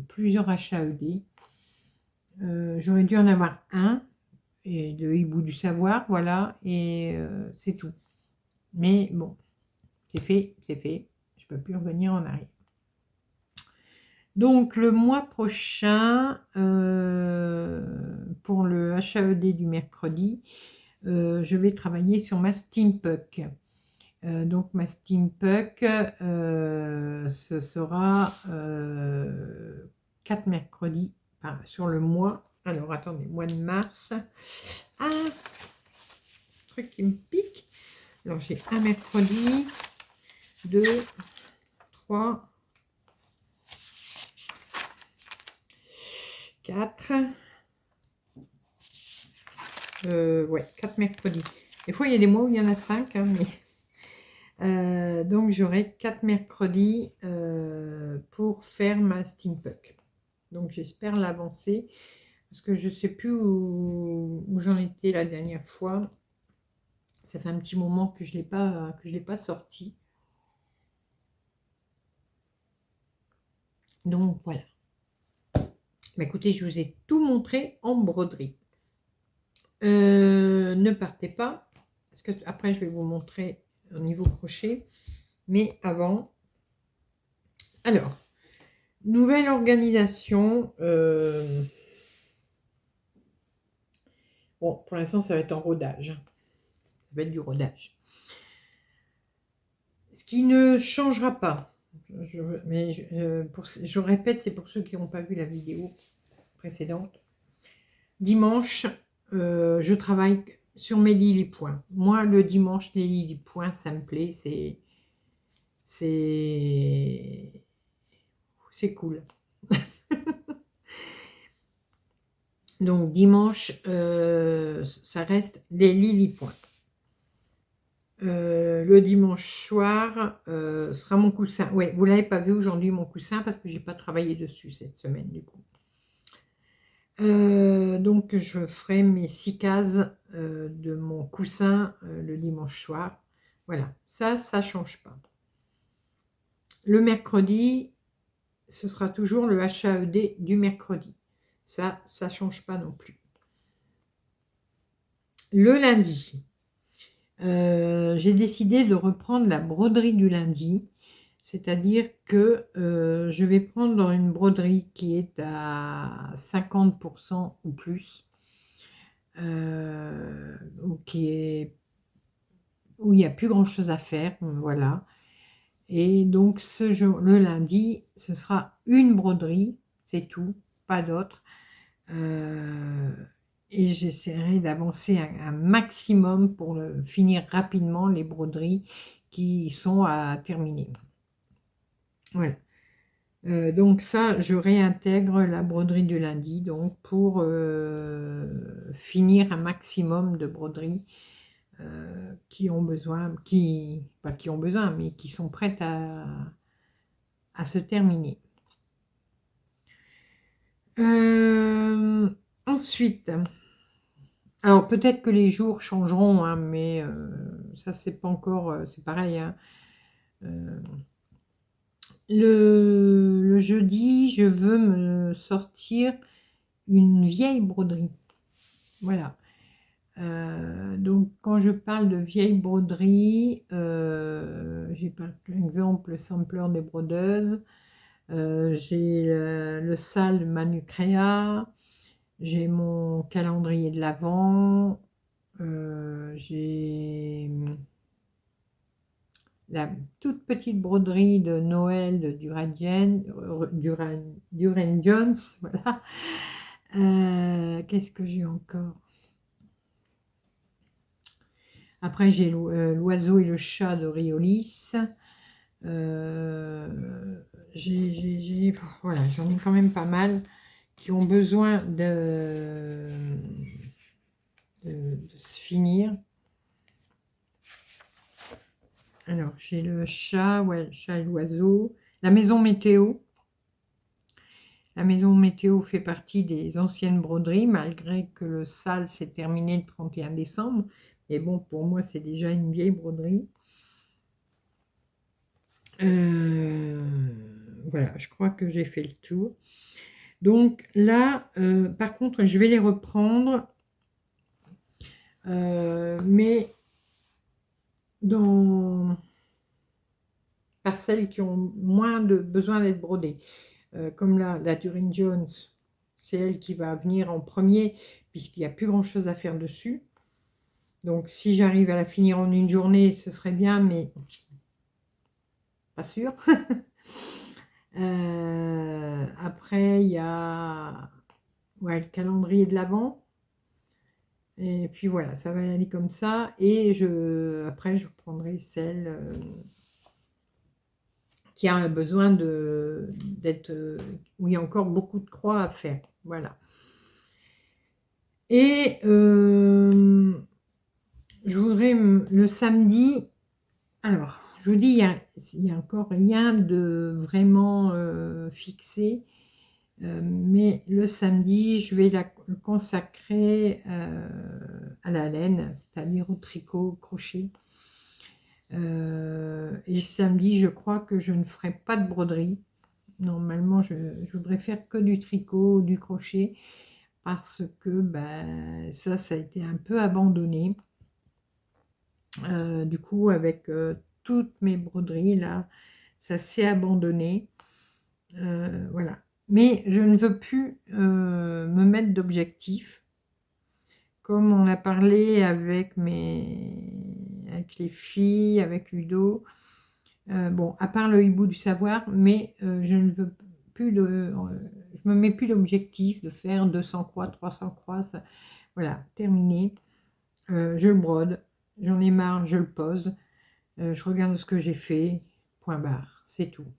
plusieurs HAED. J'aurais dû en avoir un, et le hibou du savoir, voilà, et c'est tout. Mais bon, c'est fait, c'est fait. Je peux plus revenir en arrière. Donc, le mois prochain, pour le HAED du mercredi, je vais travailler sur ma Steampuck. Donc, ma Steampuck, ce sera 4 mercredis enfin, sur le mois. Alors, attendez, mois de mars. Ah, truc qui me pique. Alors, j'ai un mercredi, 2, 3, 4. Ouais, 4 mercredis. Des fois, il y a des mois où il y en a 5, hein, mais donc j'aurai 4 mercredis pour faire ma Steampuck. Donc j'espère l'avancer parce que je sais plus où j'en étais la dernière fois. Ça fait un petit moment que je l'ai pas sorti. Donc voilà. Mais écoutez, je vous ai tout montré en broderie. Ne partez pas parce que après je vais vous montrer au niveau crochet. Mais avant, alors, nouvelle organisation. Bon, pour l'instant, ça va être en rodage. Ça va être du rodage. Ce qui ne changera pas, je répète, c'est pour ceux qui n'ont pas vu la vidéo précédente. Dimanche, je travaille sur mes lily points. Moi, le dimanche, les lily points, ça me plaît. C'est cool. Donc, dimanche, ça reste des lily points. Le dimanche soir sera mon coussin. Ouais, vous l'avez pas vu aujourd'hui mon coussin parce que j'ai pas travaillé dessus cette semaine du coup. Donc je ferai mes 6 cases de mon coussin le dimanche soir. Voilà, ça change pas. Le mercredi, ce sera toujours le HAED du mercredi. Ça change pas non plus. Le lundi, j'ai décidé de reprendre la broderie du lundi, c'est-à-dire que je vais prendre une broderie qui est à 50% ou plus, où il n'y a plus grand-chose à faire, voilà. Et donc le lundi, ce sera une broderie, c'est tout, pas d'autre. Et j'essaierai d'avancer un maximum pour finir rapidement les broderies qui sont à terminer. Voilà. Donc ça, je réintègre la broderie du lundi donc pour finir un maximum de broderies qui ont besoin, pas qui ont besoin, mais qui sont prêtes à se terminer. Ensuite, alors peut-être que les jours changeront, hein, mais ça c'est pas encore, c'est pareil. Hein. Le jeudi, je veux me sortir une vieille broderie. Voilà. Donc quand je parle de vieille broderie, j'ai par exemple le sampler des brodeuses, j'ai le sale Manucréa, j'ai mon calendrier de l'Avent, j'ai la toute petite broderie de Noël de Duran Jones, voilà. Qu'est-ce que j'ai encore? Après, j'ai l'oiseau et le chat de Riolis. voilà, j'en ai quand même pas mal qui ont besoin de se finir. Alors, j'ai le chat, ouais, le chat et l'oiseau. La maison météo. La maison météo fait partie des anciennes broderies, malgré que le sale s'est terminé le 31 décembre. Mais bon, pour moi, c'est déjà une vieille broderie. Voilà, je crois que j'ai fait le tour. Donc là, par contre, je vais les reprendre, mais par celles qui ont moins de besoin d'être brodées. Comme là, la Durine Jones, c'est elle qui va venir en premier, puisqu'il n'y a plus grand-chose à faire dessus. Donc si j'arrive à la finir en une journée, ce serait bien, mais pas sûr. Après, il y a ouais, le calendrier de l'Avent. Et puis voilà, ça va aller comme ça. Et après, je reprendrai celle qui a besoin d'être... où il y a encore beaucoup de croix à faire. Voilà. Et je voudrais le samedi... Alors, je vous dis, il y a encore rien de vraiment fixé. Mais le samedi, je vais le consacrer à la laine, c'est-à-dire au tricot, au crochet. Et samedi, je crois que je ne ferai pas de broderie. Normalement, je voudrais faire que du tricot, du crochet, parce que ben, ça a été un peu abandonné. Du coup, avec toutes mes broderies, là, ça s'est abandonné. Voilà. Mais je ne veux plus me mettre d'objectif. Comme on a parlé avec les filles, avec Udo. Bon, à part le hibou du savoir, mais je ne veux plus je me mets plus l'objectif de faire 200 croix, 300 croix. Voilà, terminé. Je le brode. J'en ai marre, je le pose. Je regarde ce que j'ai fait. Point barre. C'est tout.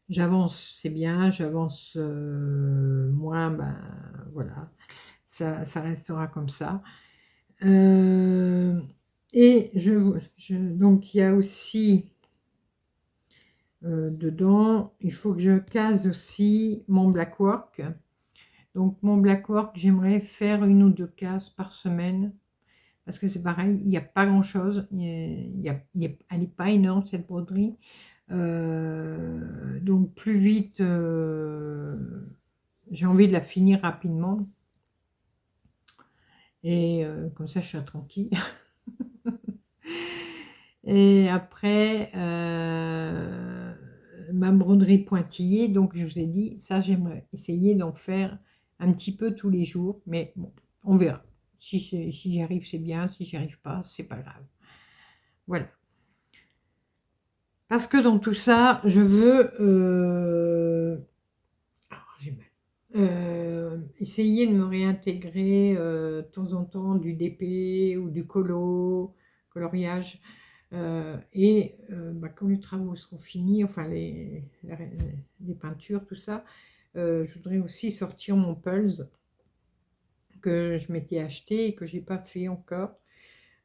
J'avance, c'est bien, j'avance moins, ben voilà, ça restera comme ça. Et donc il y a aussi dedans, il faut que je case aussi mon blackwork. Donc mon blackwork, j'aimerais faire 1 ou 2 cases par semaine, parce que c'est pareil, il n'y a pas grand chose, elle n'est pas énorme cette broderie. Donc plus vite, j'ai envie de la finir rapidement. Et comme ça, je suis tranquille. Et après, ma broderie pointillée, donc je vous ai dit, ça j'aimerais essayer d'en faire un petit peu tous les jours. Mais bon, on verra. Si j'y arrive, c'est bien. Si j'y arrive pas, c'est pas grave. Voilà. Parce que dans tout ça, je veux essayer de me réintégrer de temps en temps du DP ou du coloriage. Et quand les travaux seront finis, enfin les peintures, tout ça, je voudrais aussi sortir mon Pulse que je m'étais acheté et que j'ai pas fait encore.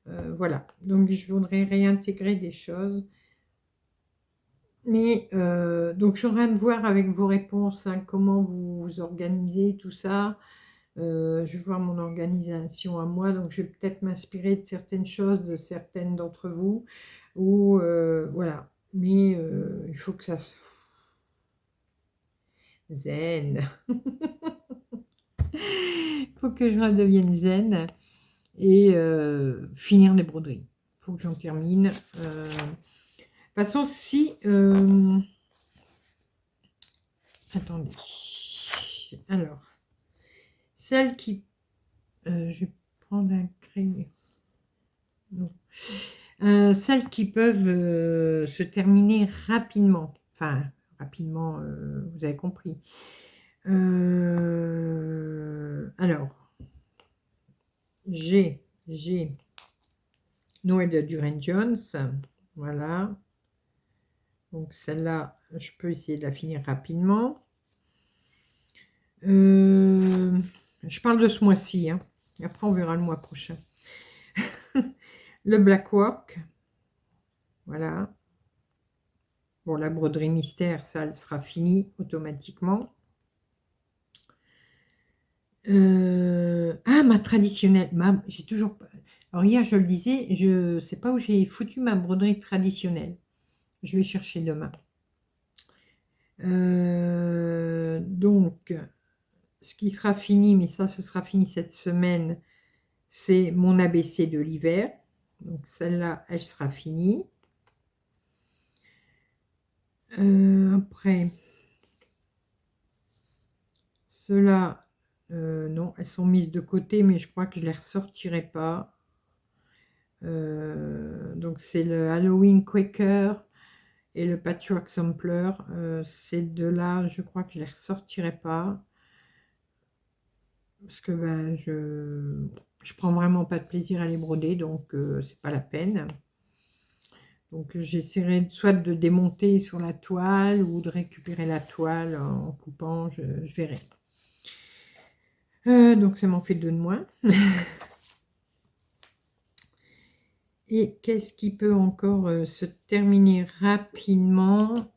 Voilà, donc je voudrais réintégrer des choses. Mais donc je suis en train de voir avec vos réponses hein, comment vous vous organisez, tout ça. Je vais voir mon organisation à moi, donc je vais peut-être m'inspirer de certaines choses de certaines d'entre vous. Ou voilà, mais il faut que ça se... Zen. Il faut que je redevienne zen et finir les broderies. Il faut que j'en termine. De toute façon, si... attendez. Alors, celles qui... je vais prendre un crayon. Non. Celles qui peuvent se terminer rapidement. Enfin, rapidement, vous avez compris. Alors, j'ai Noël de Durand Jones. Voilà. Donc celle-là, je peux essayer de la finir rapidement. Je parle de ce mois-ci, hein. Et après on verra le mois prochain. Le Black Work. Voilà. Bon, la broderie mystère, ça elle sera fini automatiquement. Ah, ma traditionnelle. J'ai toujours pas. Alors hier, je le disais, je sais pas où j'ai foutu ma broderie traditionnelle. Je vais chercher demain. Donc, ce qui sera fini, mais ça, ce sera fini cette semaine, c'est mon ABC de l'hiver. Donc, celle-là, elle sera finie. Après, ceux-là, non, elles sont mises de côté, mais je crois que je ne les ressortirai pas. Donc, c'est le Halloween Quaker et le Patchwork Sampler. Ces deux-là, je crois que je ne les ressortirai pas. Parce que ben, je prends vraiment pas de plaisir à les broder, donc c'est pas la peine. Donc j'essaierai soit de démonter sur la toile ou de récupérer la toile en coupant, je verrai. Donc ça m'en fait deux de moins. Et qu'est-ce qui peut encore se terminer rapidement?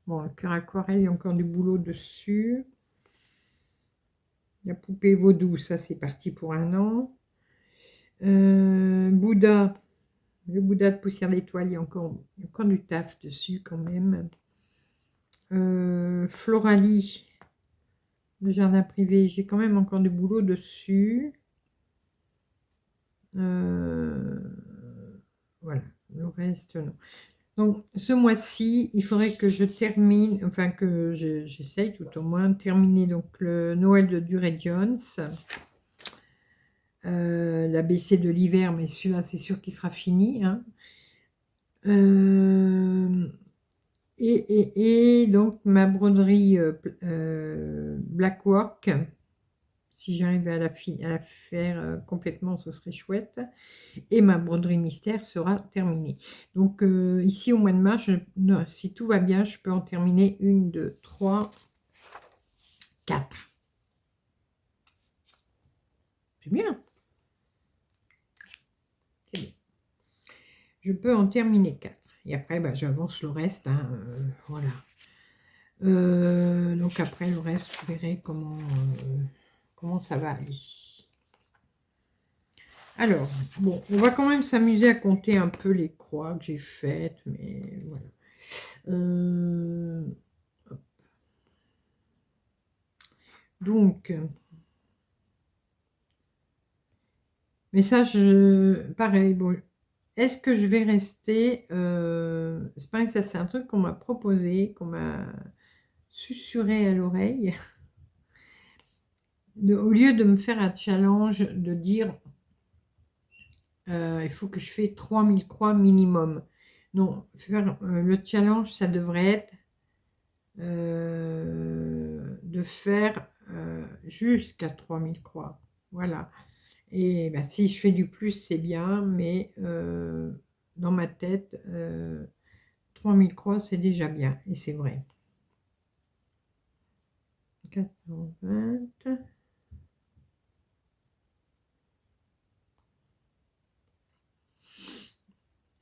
Bon, le cœur aquarelle, il y a encore du boulot dessus. La poupée vaudou, ça c'est parti pour un an. Bouddha, le Bouddha de poussière d'étoile, il y a encore du taf dessus quand même. Floralie, le jardin privé, j'ai quand même encore du boulot dessus. Voilà, le reste non. Donc ce mois-ci, il faudrait que je termine, enfin que j'essaye tout au moins de terminer donc le Noël de Duré Jones. L'ABC de l'hiver, mais celui-là c'est sûr qu'il sera fini, hein. Et donc ma broderie Black Work, si j'arrive à la faire complètement, ce serait chouette. Et ma broderie mystère sera terminée. Donc ici au mois de mars, si tout va bien, je peux en terminer 1, 2, 3, 4. C'est bien. C'est bien. Je peux en terminer 4. Et après, bah, j'avance le reste. Hein, voilà. Donc après, le reste, je verrai comment ça va aller. Alors, bon, on va quand même s'amuser à compter un peu les croix que j'ai faites, mais voilà. Donc, mais ça, pareil, bon, est-ce que je vais rester, c'est pareil, ça c'est un truc qu'on m'a proposé, qu'on m'a susurré à l'oreille, au lieu de me faire un challenge de dire, il faut que je fais 3000 croix minimum. Non, faire le challenge, ça devrait être de faire jusqu'à 3000 croix. Voilà. Et ben, si je fais du plus, c'est bien, mais dans ma tête, 3000 croix, c'est déjà bien. Et c'est vrai. 420.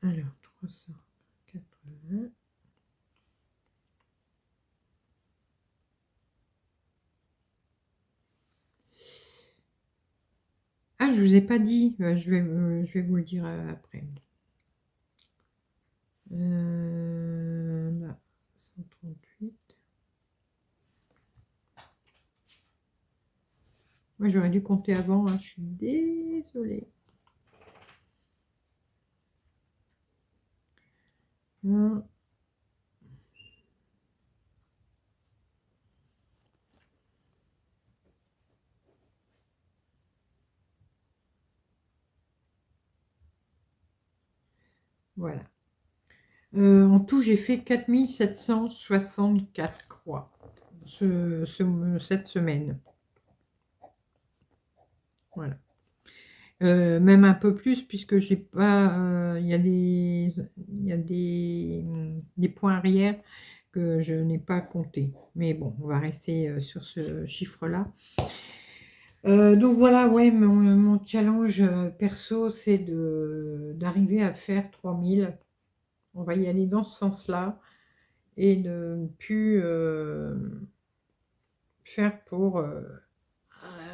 Alors, 380. Ah, je vous ai pas dit. Je vais vous le dire après. Là, 138. Moi, j'aurais dû compter avant. Hein, je suis désolée. Voilà. En tout, j'ai fait 4764 croix cette semaine. Voilà. Même un peu plus, puisque j'ai pas, il y a des points arrière que je n'ai pas compté. Mais bon, on va rester sur ce chiffre-là. Donc voilà, ouais, mon challenge perso, c'est d'arriver à faire 3000. On va y aller dans ce sens-là et de ne plus faire pour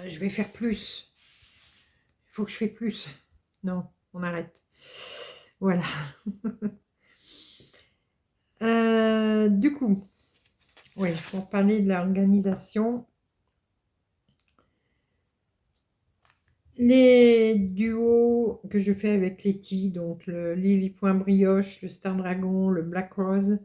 je vais faire plus. Il faut que je fasse plus. Non, on arrête. Voilà. Du coup, ouais, pour parler de l'organisation, les duos que je fais avec Letty, donc le Lily Point Brioche, le Star Dragon, le Black Rose,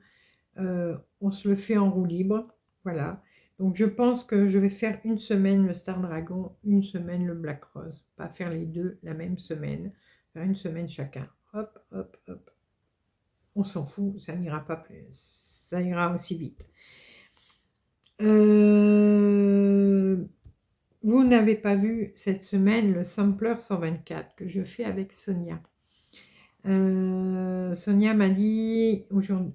on se le fait en roue libre. Voilà. Donc je pense que je vais faire une semaine le Star Dragon, une semaine le Black Rose. Pas faire les deux la même semaine. Faire une semaine chacun. Hop, hop, hop. On s'en fout, ça n'ira pas plus. Ça ira aussi vite. Vous n'avez pas vu cette semaine le sampler 124 que je fais avec Sonia. Sonia m'a dit,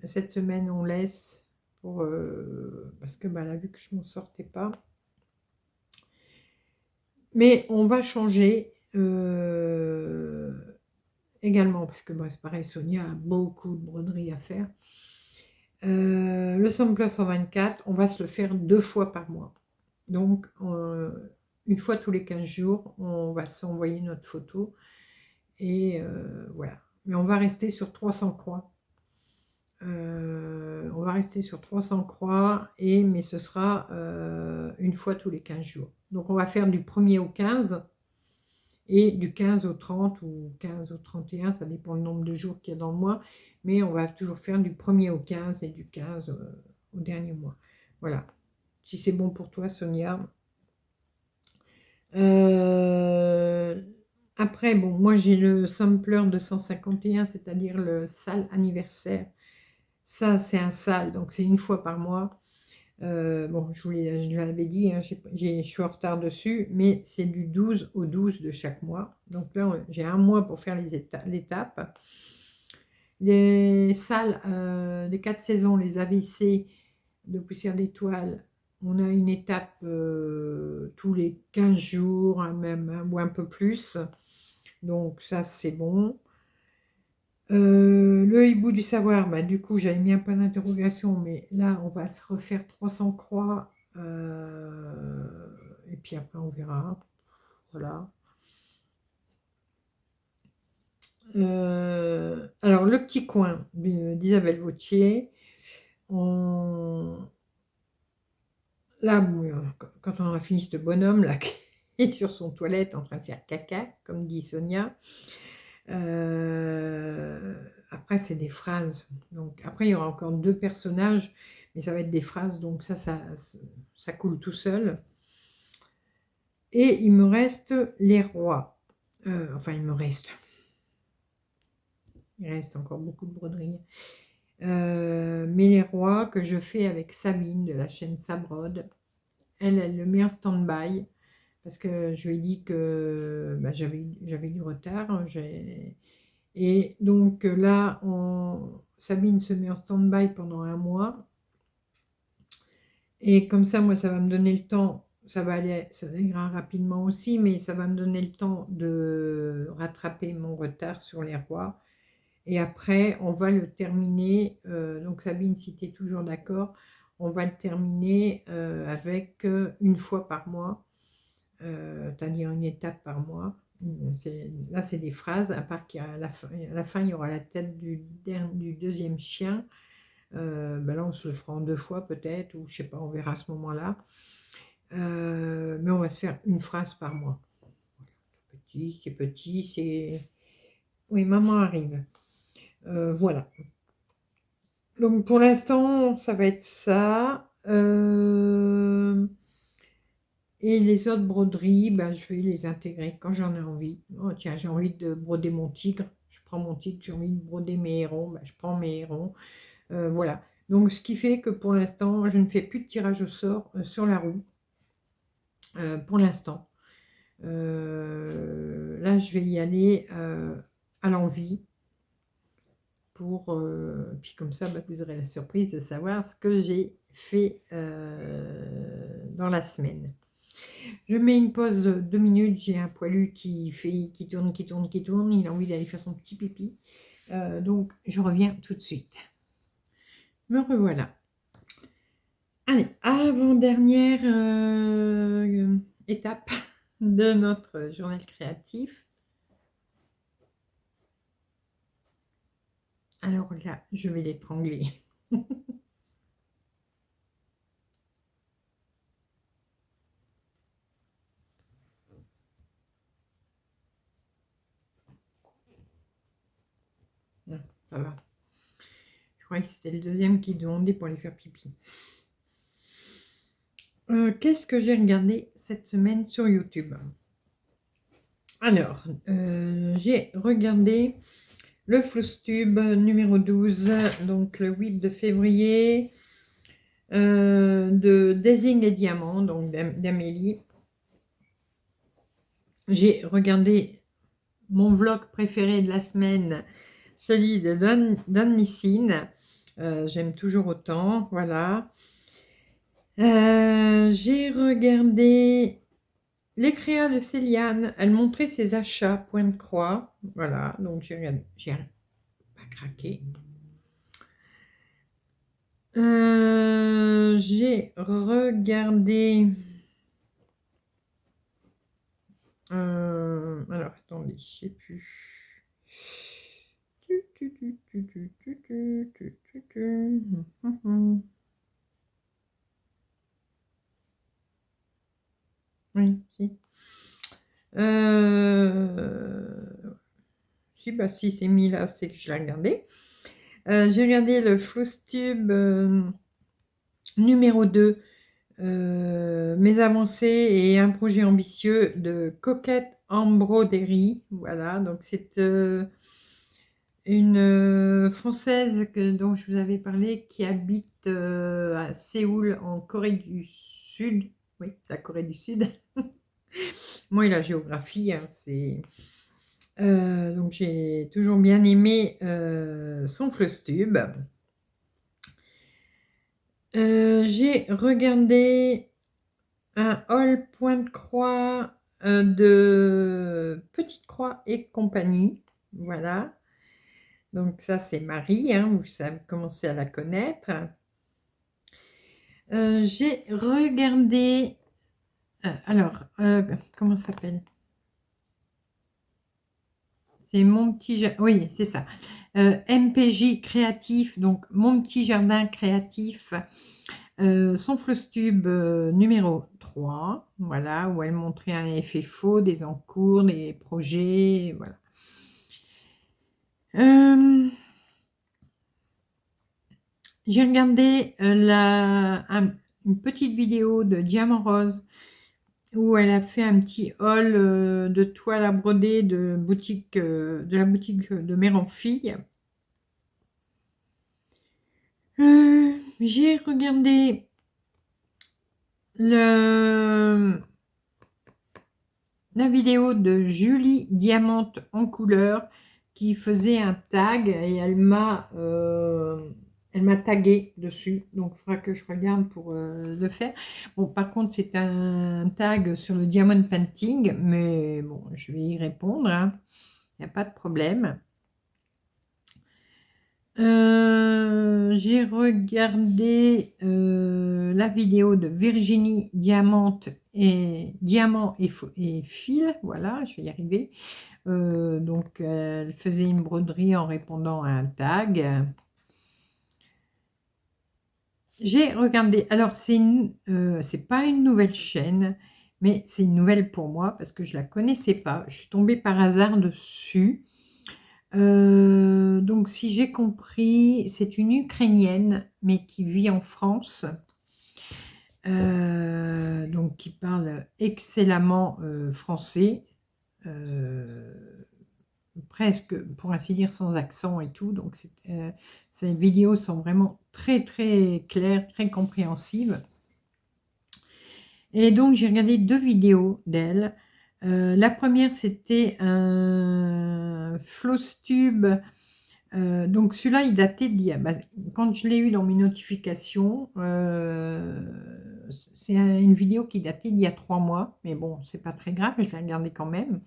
cette semaine on laisse, parce que elle a vu que je ne m'en sortais pas. Mais on va changer également, parce que c'est pareil, Sonia a beaucoup de broderie à faire. Le sampler 124, on va se le faire 2 fois par mois. Donc, une fois tous les 15 jours, on va s'envoyer notre photo. Et voilà. Mais on va rester sur 300 croix. On va rester sur 300 croix, mais ce sera une fois tous les 15 jours. Donc, on va faire du 1er au 15 et du 15 au 30 ou 15 au 31, ça dépend le nombre de jours qu'il y a dans le mois. Mais on va toujours faire du 1er au 15 et du 15 au dernier mois. Voilà. Si c'est bon pour toi, Sonia. Après, bon, moi j'ai le sampler 251, c'est-à-dire le sale anniversaire. Ça, c'est un sale, donc c'est une fois par mois. Bon, je l'avais dit, hein, je suis en retard dessus, mais c'est du 12 au 12 de chaque mois. Donc là, j'ai un mois pour faire l'étape. Les salles des 4 saisons, les AVC de poussière d'étoiles, on a une étape tous les 15 jours, hein, même ou un peu plus. Donc ça, c'est bon. Le hibou du savoir, du coup, j'avais mis un point d'interrogation, mais là, on va se refaire 300 croix. Et puis après, on verra. Voilà. Alors, le petit coin d'Isabelle Vautier. Là, quand on a fini ce bonhomme là, qui est sur son toilette en train de faire caca, comme dit Sonia, après, c'est des phrases. Donc, après, il y aura encore 2 personnages, mais ça va être des phrases, donc ça coule tout seul. Et il me reste les rois. Enfin, il reste encore beaucoup de broderie. Mais les rois que je fais avec Sabine de la chaîne Sabrode, elle le met en stand-by parce que je lui ai dit que j'avais du retard. Et donc là, Sabine se met en stand-by pendant un mois. Et comme ça, moi, ça va me donner le temps, ça ira rapidement aussi, mais ça va me donner le temps de rattraper mon retard sur les rois. Et après, on va le terminer. Donc Sabine, si tu es toujours d'accord, on va le terminer avec une fois par mois, c'est-à-dire une étape par mois. Là, c'est des phrases, à part qu'à la fin, il y aura la tête du deuxième chien. Là, on se le fera en 2 fois peut-être, ou je sais pas, on verra à ce moment-là. Mais on va se faire une phrase par mois. C'est petit, c'est... Oui, maman arrive. Voilà. Donc pour l'instant, ça va être ça. Et les autres broderies, je vais les intégrer quand j'en ai envie. Oh, tiens, j'ai envie de broder mon tigre. Je prends mon tigre, j'ai envie de broder mes hérons. Je prends mes hérons. Voilà. Donc ce qui fait que pour l'instant, je ne fais plus de tirage au sort sur la roue. Pour l'instant. Là, je vais y aller à l'envie. Puis comme ça, bah, vous aurez la surprise de savoir ce que j'ai fait dans la semaine. Je mets une pause 2 minutes. J'ai un poilu qui tourne, qui tourne, qui tourne. Il a envie d'aller faire son petit pipi. Donc, je reviens tout de suite. Me revoilà. Allez, avant-dernière étape de notre journal créatif. Alors là, je vais l'étrangler. Non, ça va. Je croyais que c'était le deuxième qui demandait pour aller faire pipi. Qu'est-ce que j'ai regardé cette semaine sur YouTube? Alors, j'ai regardé le Flowstube numéro 12, donc le 8 de février, de Daising et Diamant, donc d'Amélie. J'ai regardé mon vlog préféré de la semaine, celui de Dan Missine. J'aime toujours autant, voilà. J'ai regardé les créas de Céliane. Elle montrait ses achats, point de croix. Voilà, donc j'ai regardé. J'ai pas craqué. J'ai regardé. Alors, attendez, je sais plus. Oui, si. Si, bah, si c'est mis là, c'est que je l'ai regardé. J'ai regardé le Flowstube numéro 2, mes avancées et un projet ambitieux de Coquette Embroderie. Voilà, donc c'est une Française dont je vous avais parlé qui habite à Séoul en Corée du Sud. Oui, c'est la Corée du Sud. Moi et la géographie, hein, c'est... donc j'ai toujours bien aimé son Flowstube. J'ai regardé un haul point de croix de Petite Croix et compagnie. Voilà. Donc ça, c'est Marie, hein, vous savez, commencez à la connaître. J'ai regardé... alors, comment ça s'appelle? C'est mon petit... Oui, c'est ça. MPJ créatif, donc mon petit jardin créatif. Son Flowstube numéro 3, voilà, où elle montrait un effet faux, des encours, des projets, voilà. J'ai regardé une petite vidéo de Diamant Rose où elle a fait un petit haul de toile à broder de la boutique de Mère en Fille. J'ai regardé la vidéo de Julie Diamante en couleur qui faisait un tag et elle m'a tagué dessus, donc il faudra que je regarde pour le faire. Bon, par contre, c'est un tag sur le diamond painting, mais bon, je vais y répondre, hein. Il n'y a pas de problème. J'ai regardé la vidéo de Virginie Diamant et Fil, voilà, je vais y arriver. Donc elle faisait une broderie en répondant à un tag. J'ai regardé, alors c'est pas une nouvelle chaîne, mais c'est une nouvelle pour moi parce que je la connaissais pas. Je suis tombée par hasard dessus. Donc si j'ai compris, c'est une Ukrainienne, mais qui vit en France, donc qui parle excellemment français, presque, pour ainsi dire, sans accent et tout. Donc ces vidéos sont vraiment très très claires, très compréhensibles. Et donc j'ai regardé 2 vidéos d'elle. La première, c'était un Flosstube. Donc celui-là, il datait d'il y a... quand je l'ai eu dans mes notifications, c'est une vidéo qui datait d'il y a 3 mois. Mais bon, c'est pas très grave, je l'ai regardé quand même.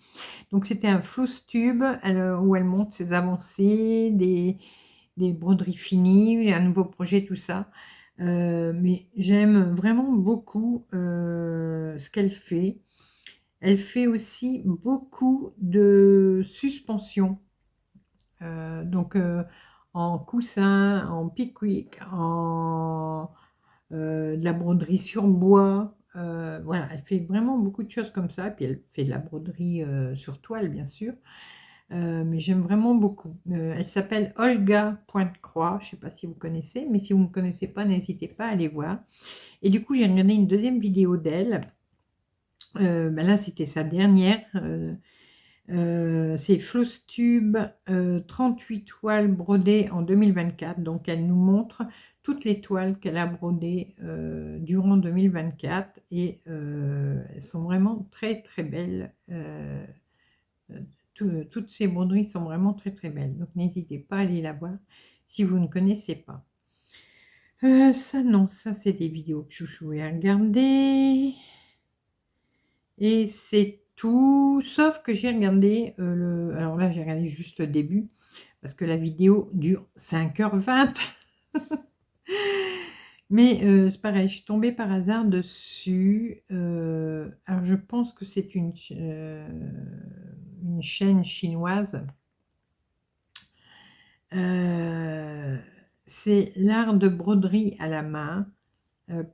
Donc c'était un Flosstube où elle montre ses avancées, des broderies finies, un nouveau projet, tout ça. Mais j'aime vraiment beaucoup ce qu'elle fait. Elle fait aussi beaucoup de suspensions, donc en coussin, en pickwick, de la broderie sur bois. Voilà, elle fait vraiment beaucoup de choses comme ça. Et puis elle fait de la broderie sur toile, bien sûr. Mais j'aime vraiment beaucoup. Elle s'appelle Olga Pointe-Croix. Je ne sais pas si vous connaissez, mais si vous ne connaissez pas, n'hésitez pas à aller voir. Et du coup, j'ai regardé une deuxième vidéo d'elle. Là, c'était sa dernière. C'est Flosstube 38 toiles brodées en 2024. Donc, elle nous montre toutes les toiles qu'elle a brodées durant 2024. Et elles sont vraiment très, très belles. Toutes ces broderies sont vraiment très, très belles. Donc, n'hésitez pas à aller la voir si vous ne connaissez pas. Ça, non, ça, c'est des vidéos que je jouais à regarder. Et c'est tout, sauf que j'ai regardé alors là, j'ai regardé juste le début, parce que la vidéo dure 5h20. Mais c'est pareil, je suis tombée par hasard dessus. Alors, je pense que c'est une chaîne chinoise. C'est l'art de broderie à la main.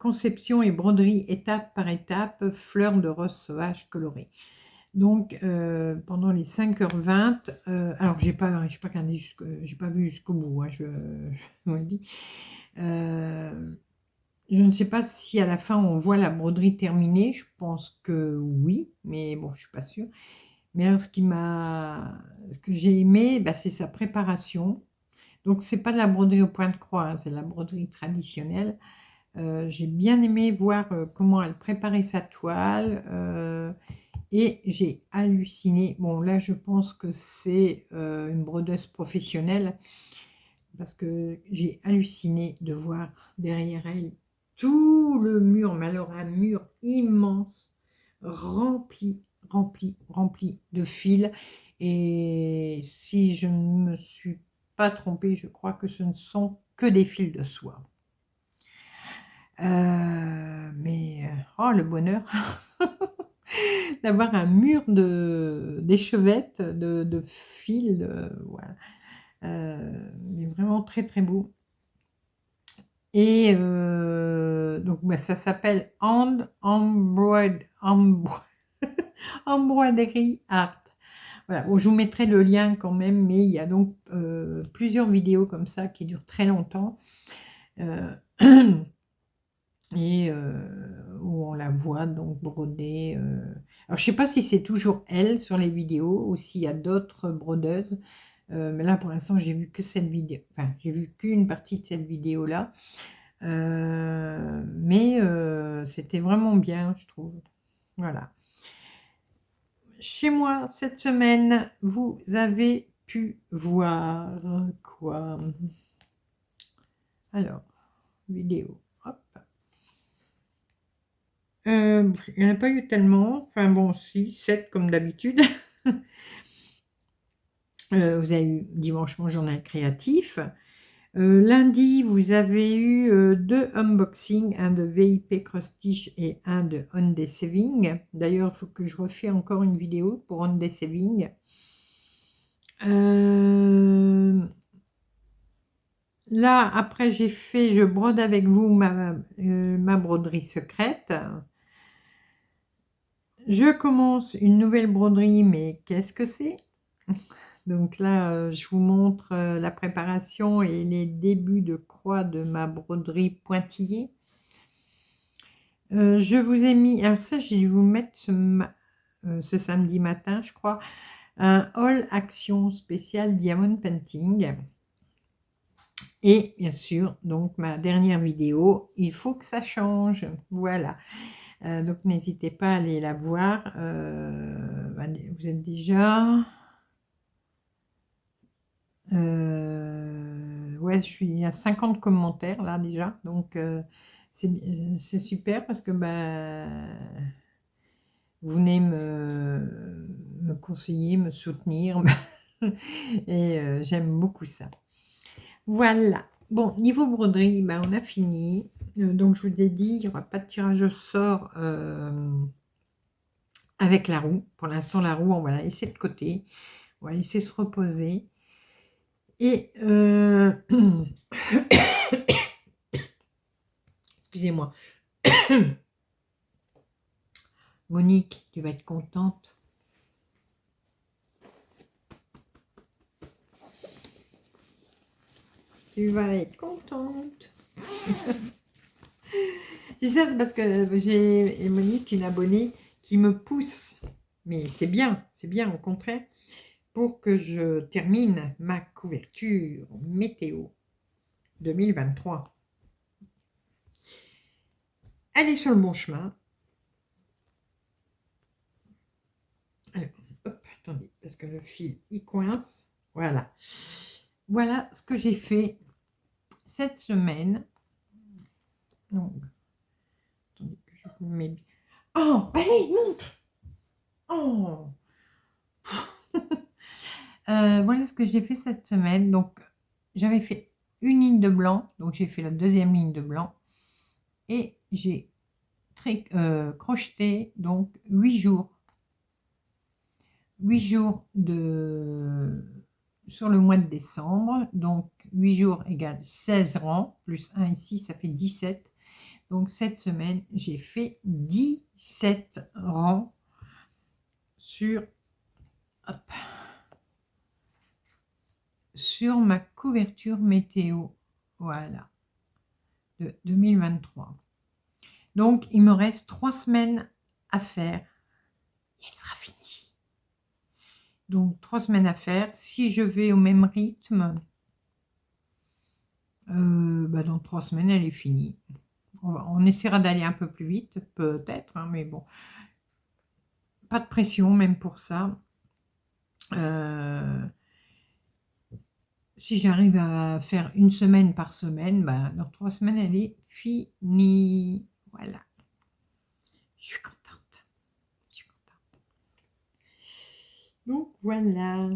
Conception et broderie étape par étape, fleurs de rose sauvage colorées. Donc, pendant les 5h20, alors j'ai pas regardé j'ai pas vu jusqu'au bout, hein, je vous le dis. Je ne sais pas si à la fin on voit la broderie terminée. Je pense que oui, mais bon, je suis pas sûre. Mais alors, ce que j'ai aimé, c'est sa préparation. Donc, c'est pas de la broderie au point de croix, hein, c'est de la broderie traditionnelle. J'ai bien aimé voir comment elle préparait sa toile. Et j'ai halluciné. Bon, là, je pense que c'est une brodeuse professionnelle, parce que j'ai halluciné de voir derrière elle tout le mur, mais alors un mur immense, rempli, rempli, rempli de fils. Et si je ne me suis pas trompée, je crois que ce ne sont que des fils de soie. Oh, le bonheur d'avoir un mur d'échevettes, de fils, voilà. Mais vraiment très très beau. Et donc ça s'appelle Embroidery Art. Voilà. Bon, je vous mettrai le lien quand même, mais il y a donc plusieurs vidéos comme ça qui durent très longtemps. Et où on la voit donc broder. Alors, je ne sais pas si c'est toujours elle sur les vidéos ou s'il y a d'autres brodeuses. Mais là, pour l'instant, j'ai vu que cette vidéo. Enfin, j'ai vu qu'une partie de cette vidéo-là. Mais c'était vraiment bien, je trouve. Voilà. Chez moi, cette semaine, vous avez pu voir quoi? Alors, vidéo. Hop. Il n'y en a pas eu tellement. Enfin bon, si, 7 comme d'habitude. Vous avez eu dimanche mon journal créatif. Lundi, vous avez eu 2 unboxings, un de VIP Cross Stitch et un de On Day Saving. D'ailleurs, il faut que je refais encore une vidéo pour On Day Saving. Là, après, je brode avec vous ma broderie secrète. Je commence une nouvelle broderie, mais qu'est-ce que c'est? Donc là, je vous montre la préparation et les débuts de croix de ma broderie pointillée. Je vous ai mis, alors ça, j'ai dû vous mettre ce samedi matin, je crois, un haul action spécial Diamond Painting. Et bien sûr, donc ma dernière vidéo, il faut que ça change. Voilà. Donc n'hésitez pas à aller la voir. Vous êtes déjà... ouais, je suis à 50 commentaires là déjà. Donc c'est super parce que vous venez me conseiller, me soutenir. Et j'aime beaucoup ça. Voilà. Bon, niveau broderie, on a fini. Donc, je vous ai dit, il n'y aura pas de tirage au sort avec la roue. Pour l'instant, la roue, on va la laisser de côté. On va laisser se reposer. Et... excusez-moi. Monique, tu vas être contente. Tu vas être contente. Je dis ça, c'est parce que j'ai Monique, une abonnée, qui me pousse. Mais c'est bien, au contraire, pour que je termine ma couverture météo 2023. Elle est sur le bon chemin. Alors, hop, attendez, parce que le fil, il coince. Voilà. Voilà ce que j'ai fait cette semaine. Donc, attendez que je vous mets bien. Oh, allez, montre. Oh. Voilà ce que j'ai fait cette semaine. Donc, j'avais fait une ligne de blanc. Donc, j'ai fait la deuxième ligne de blanc. Et j'ai crocheté donc 8 jours. 8 jours sur le mois de décembre. Donc, 8 jours égale 16 rangs. Plus 1 ici, ça fait 17. Donc, cette semaine, j'ai fait 17 rangs sur... Hop, sur ma couverture météo, voilà, de 2023. Donc, il me reste 3 semaines à faire et elle sera finie. Donc, 3 semaines à faire. Si je vais au même rythme, dans 3 semaines, elle est finie. On essaiera d'aller un peu plus vite, peut-être, hein, mais bon, pas de pression même pour ça. Si j'arrive à faire une semaine par semaine, dans 3 semaines, elle est finie. Voilà. Je suis contente. Donc, voilà.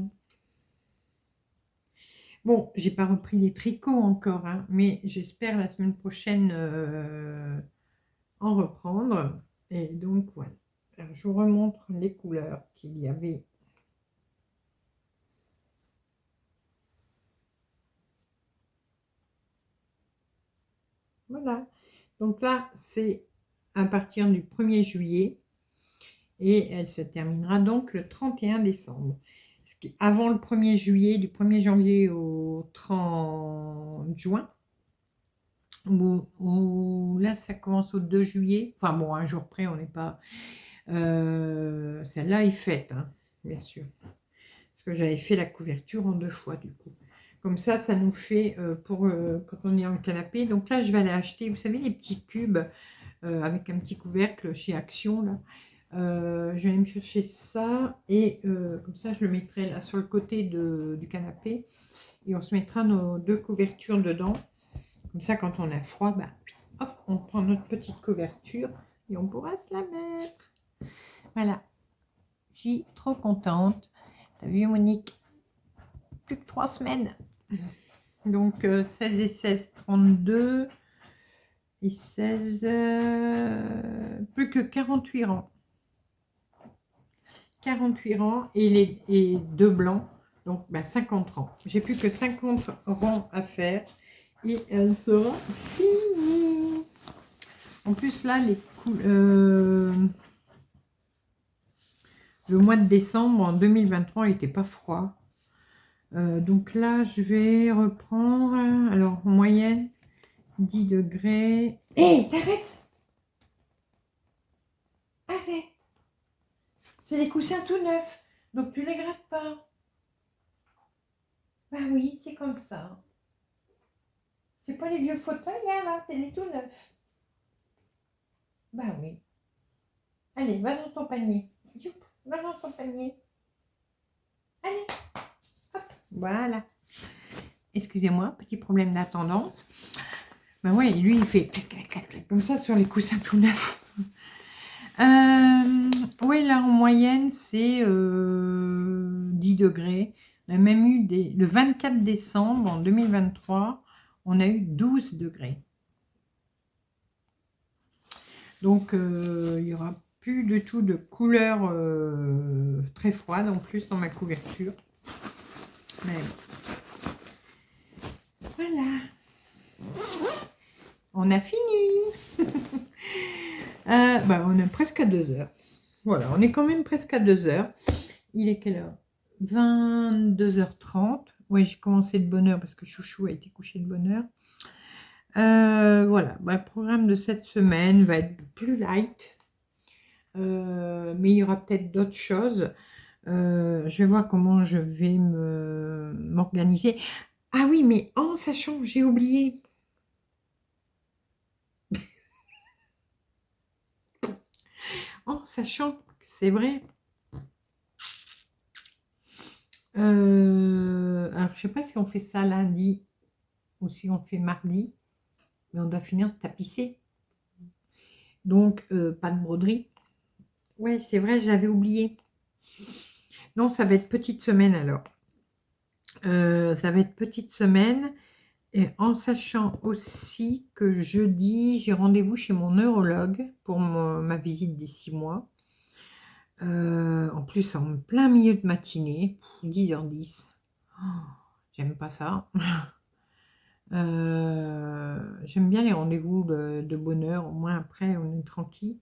Bon, j'ai pas repris les tricots encore, hein, mais j'espère la semaine prochaine en reprendre. Et donc, voilà. Alors, je vous remontre les couleurs qu'il y avait. Voilà. Donc là, c'est à partir du 1er juillet et elle se terminera donc le 31 décembre. Avant le 1er juillet, du 1er janvier au 30 juin, où là, ça commence au 2 juillet. Enfin bon, un jour près, on n'est pas... celle-là est faite, hein, bien sûr. Parce que j'avais fait la couverture en 2 fois, du coup. Comme ça nous fait pour quand on est en canapé. Donc là, je vais aller acheter, vous savez, les petits cubes avec un petit couvercle chez Action, là. Je vais aller me chercher ça et comme ça, je le mettrai là sur le côté du canapé. Et on se mettra nos 2 couvertures dedans. Comme ça, quand on a froid, hop, on prend notre petite couverture et on pourra se la mettre. Voilà. Je suis trop contente. T'as vu, Monique? Plus que 3 semaines. Donc, 16 et 16, 32. Et 16, plus que 48 rangs. 48 rangs et 2 blancs. Donc, 50 rangs. J'ai plus que 50 rangs à faire. Et elle sera finie. En plus, là, le mois de décembre en 2023 n'était pas froid. Donc là, je vais reprendre, alors en moyenne, 10 degrés. Hé, t'arrêtes! Arrête! C'est les coussins tout neufs, donc tu les grattes pas. Bah oui, c'est comme ça. C'est pas les vieux fauteuils, hein, là, c'est les tout neufs. Bah oui. Allez, va dans ton panier. Youp, va dans ton panier. Allez, hop, voilà. Excusez-moi, petit problème d'attendance. Ben ouais, lui, il fait clac, clac, clac, clac, comme ça sur les coussins tout neufs. Oui, là, en moyenne, c'est 10 degrés. On a même eu le 24 décembre en 2023, on a eu 12 degrés. Donc, il n'y aura plus du tout de couleur très froide en plus dans ma couverture. Mais voilà. On a fini. On est presque à 2 heures. Voilà, on est quand même presque à 2 heures. Il est quelle heure? 22h30. Ouais, j'ai commencé de bonne heure parce que Chouchou a été couché de bonne heure. Voilà, le programme de cette semaine va être plus light. Mais il y aura peut-être d'autres choses. Je vais voir comment je vais m'organiser. Ah oui, mais en sachant, j'ai oublié. En sachant que c'est vrai. Alors, je sais pas si on fait ça lundi ou si on fait mardi, mais on doit finir de tapisser. Donc, pas de broderie. Ouais, c'est vrai, j'avais oublié. Non, ça va être petite semaine alors. Ça va être petite semaine. Et en sachant aussi que jeudi, j'ai rendez-vous chez mon neurologue pour ma visite des 6 mois. En plus, en plein milieu de matinée, 10h10. Oh, j'aime pas ça. J'aime bien les rendez-vous de bonne heure. Au moins, après, on est tranquille.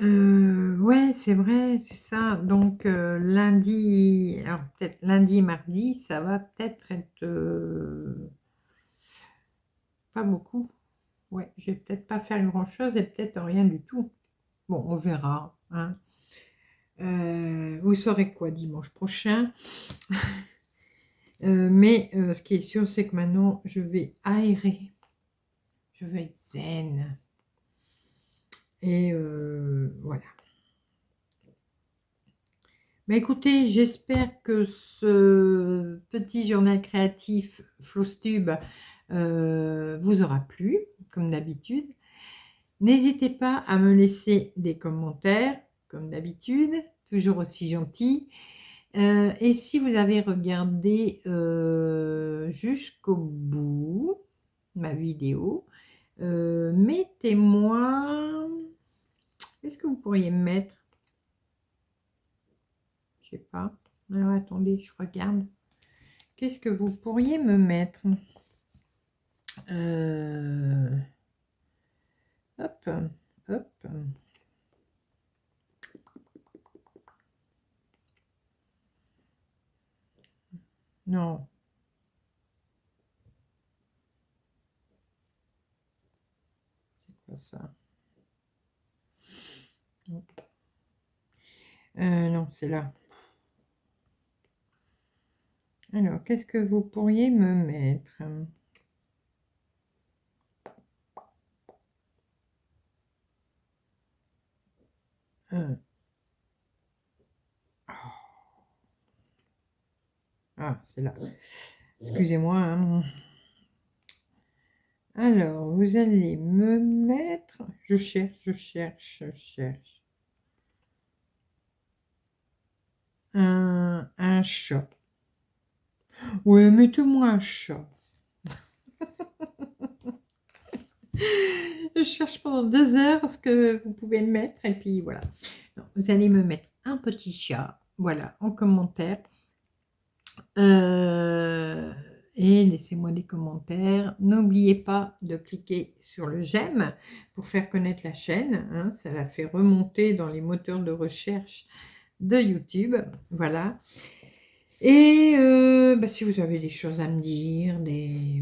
Ouais, c'est vrai, c'est ça. Donc, lundi, alors peut-être lundi et mardi, ça va peut-être être pas beaucoup. Ouais, je vais peut-être pas faire grand-chose et peut-être rien du tout. Bon, on verra, hein. Vous saurez quoi dimanche prochain. Mais ce qui est sûr, c'est que maintenant, je vais aérer. Je vais être zen. Et voilà. Mais écoutez, j'espère que ce petit journal créatif Flowstube vous aura plu, comme d'habitude. N'hésitez pas à me laisser des commentaires, comme d'habitude, toujours aussi gentils. Et si vous avez regardé jusqu'au bout ma vidéo, mettez-moi... Qu'est-ce que vous pourriez mettre? Je sais pas. Alors attendez, je regarde. Qu'est-ce que vous pourriez me mettre? Hop, hop. Non. C'est pas ça. Non, c'est là. Alors, qu'est-ce que vous pourriez me mettre? Ah, c'est là. Excusez-moi, hein. Alors, vous allez me mettre... Je cherche. Un chat. Ouais, mettez-moi un chat. Je cherche pendant 2 heures ce que vous pouvez me mettre. Et puis, voilà. Non, vous allez me mettre un petit chat. Voilà, en commentaire. Et laissez-moi des commentaires. N'oubliez pas de cliquer sur le j'aime pour faire connaître la chaîne, hein, ça la fait remonter dans les moteurs de recherche de YouTube. Voilà. Et si vous avez des choses à me dire,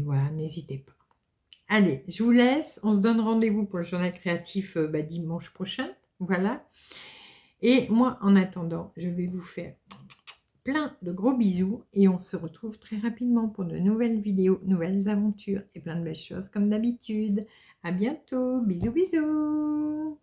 voilà, n'hésitez pas. Allez, je vous laisse. On se donne rendez-vous pour le journal créatif dimanche prochain. Voilà. Et moi, en attendant, je vais vous faire plein de gros bisous et on se retrouve très rapidement pour de nouvelles vidéos, nouvelles aventures et plein de belles choses comme d'habitude. À bientôt. Bisous, bisous.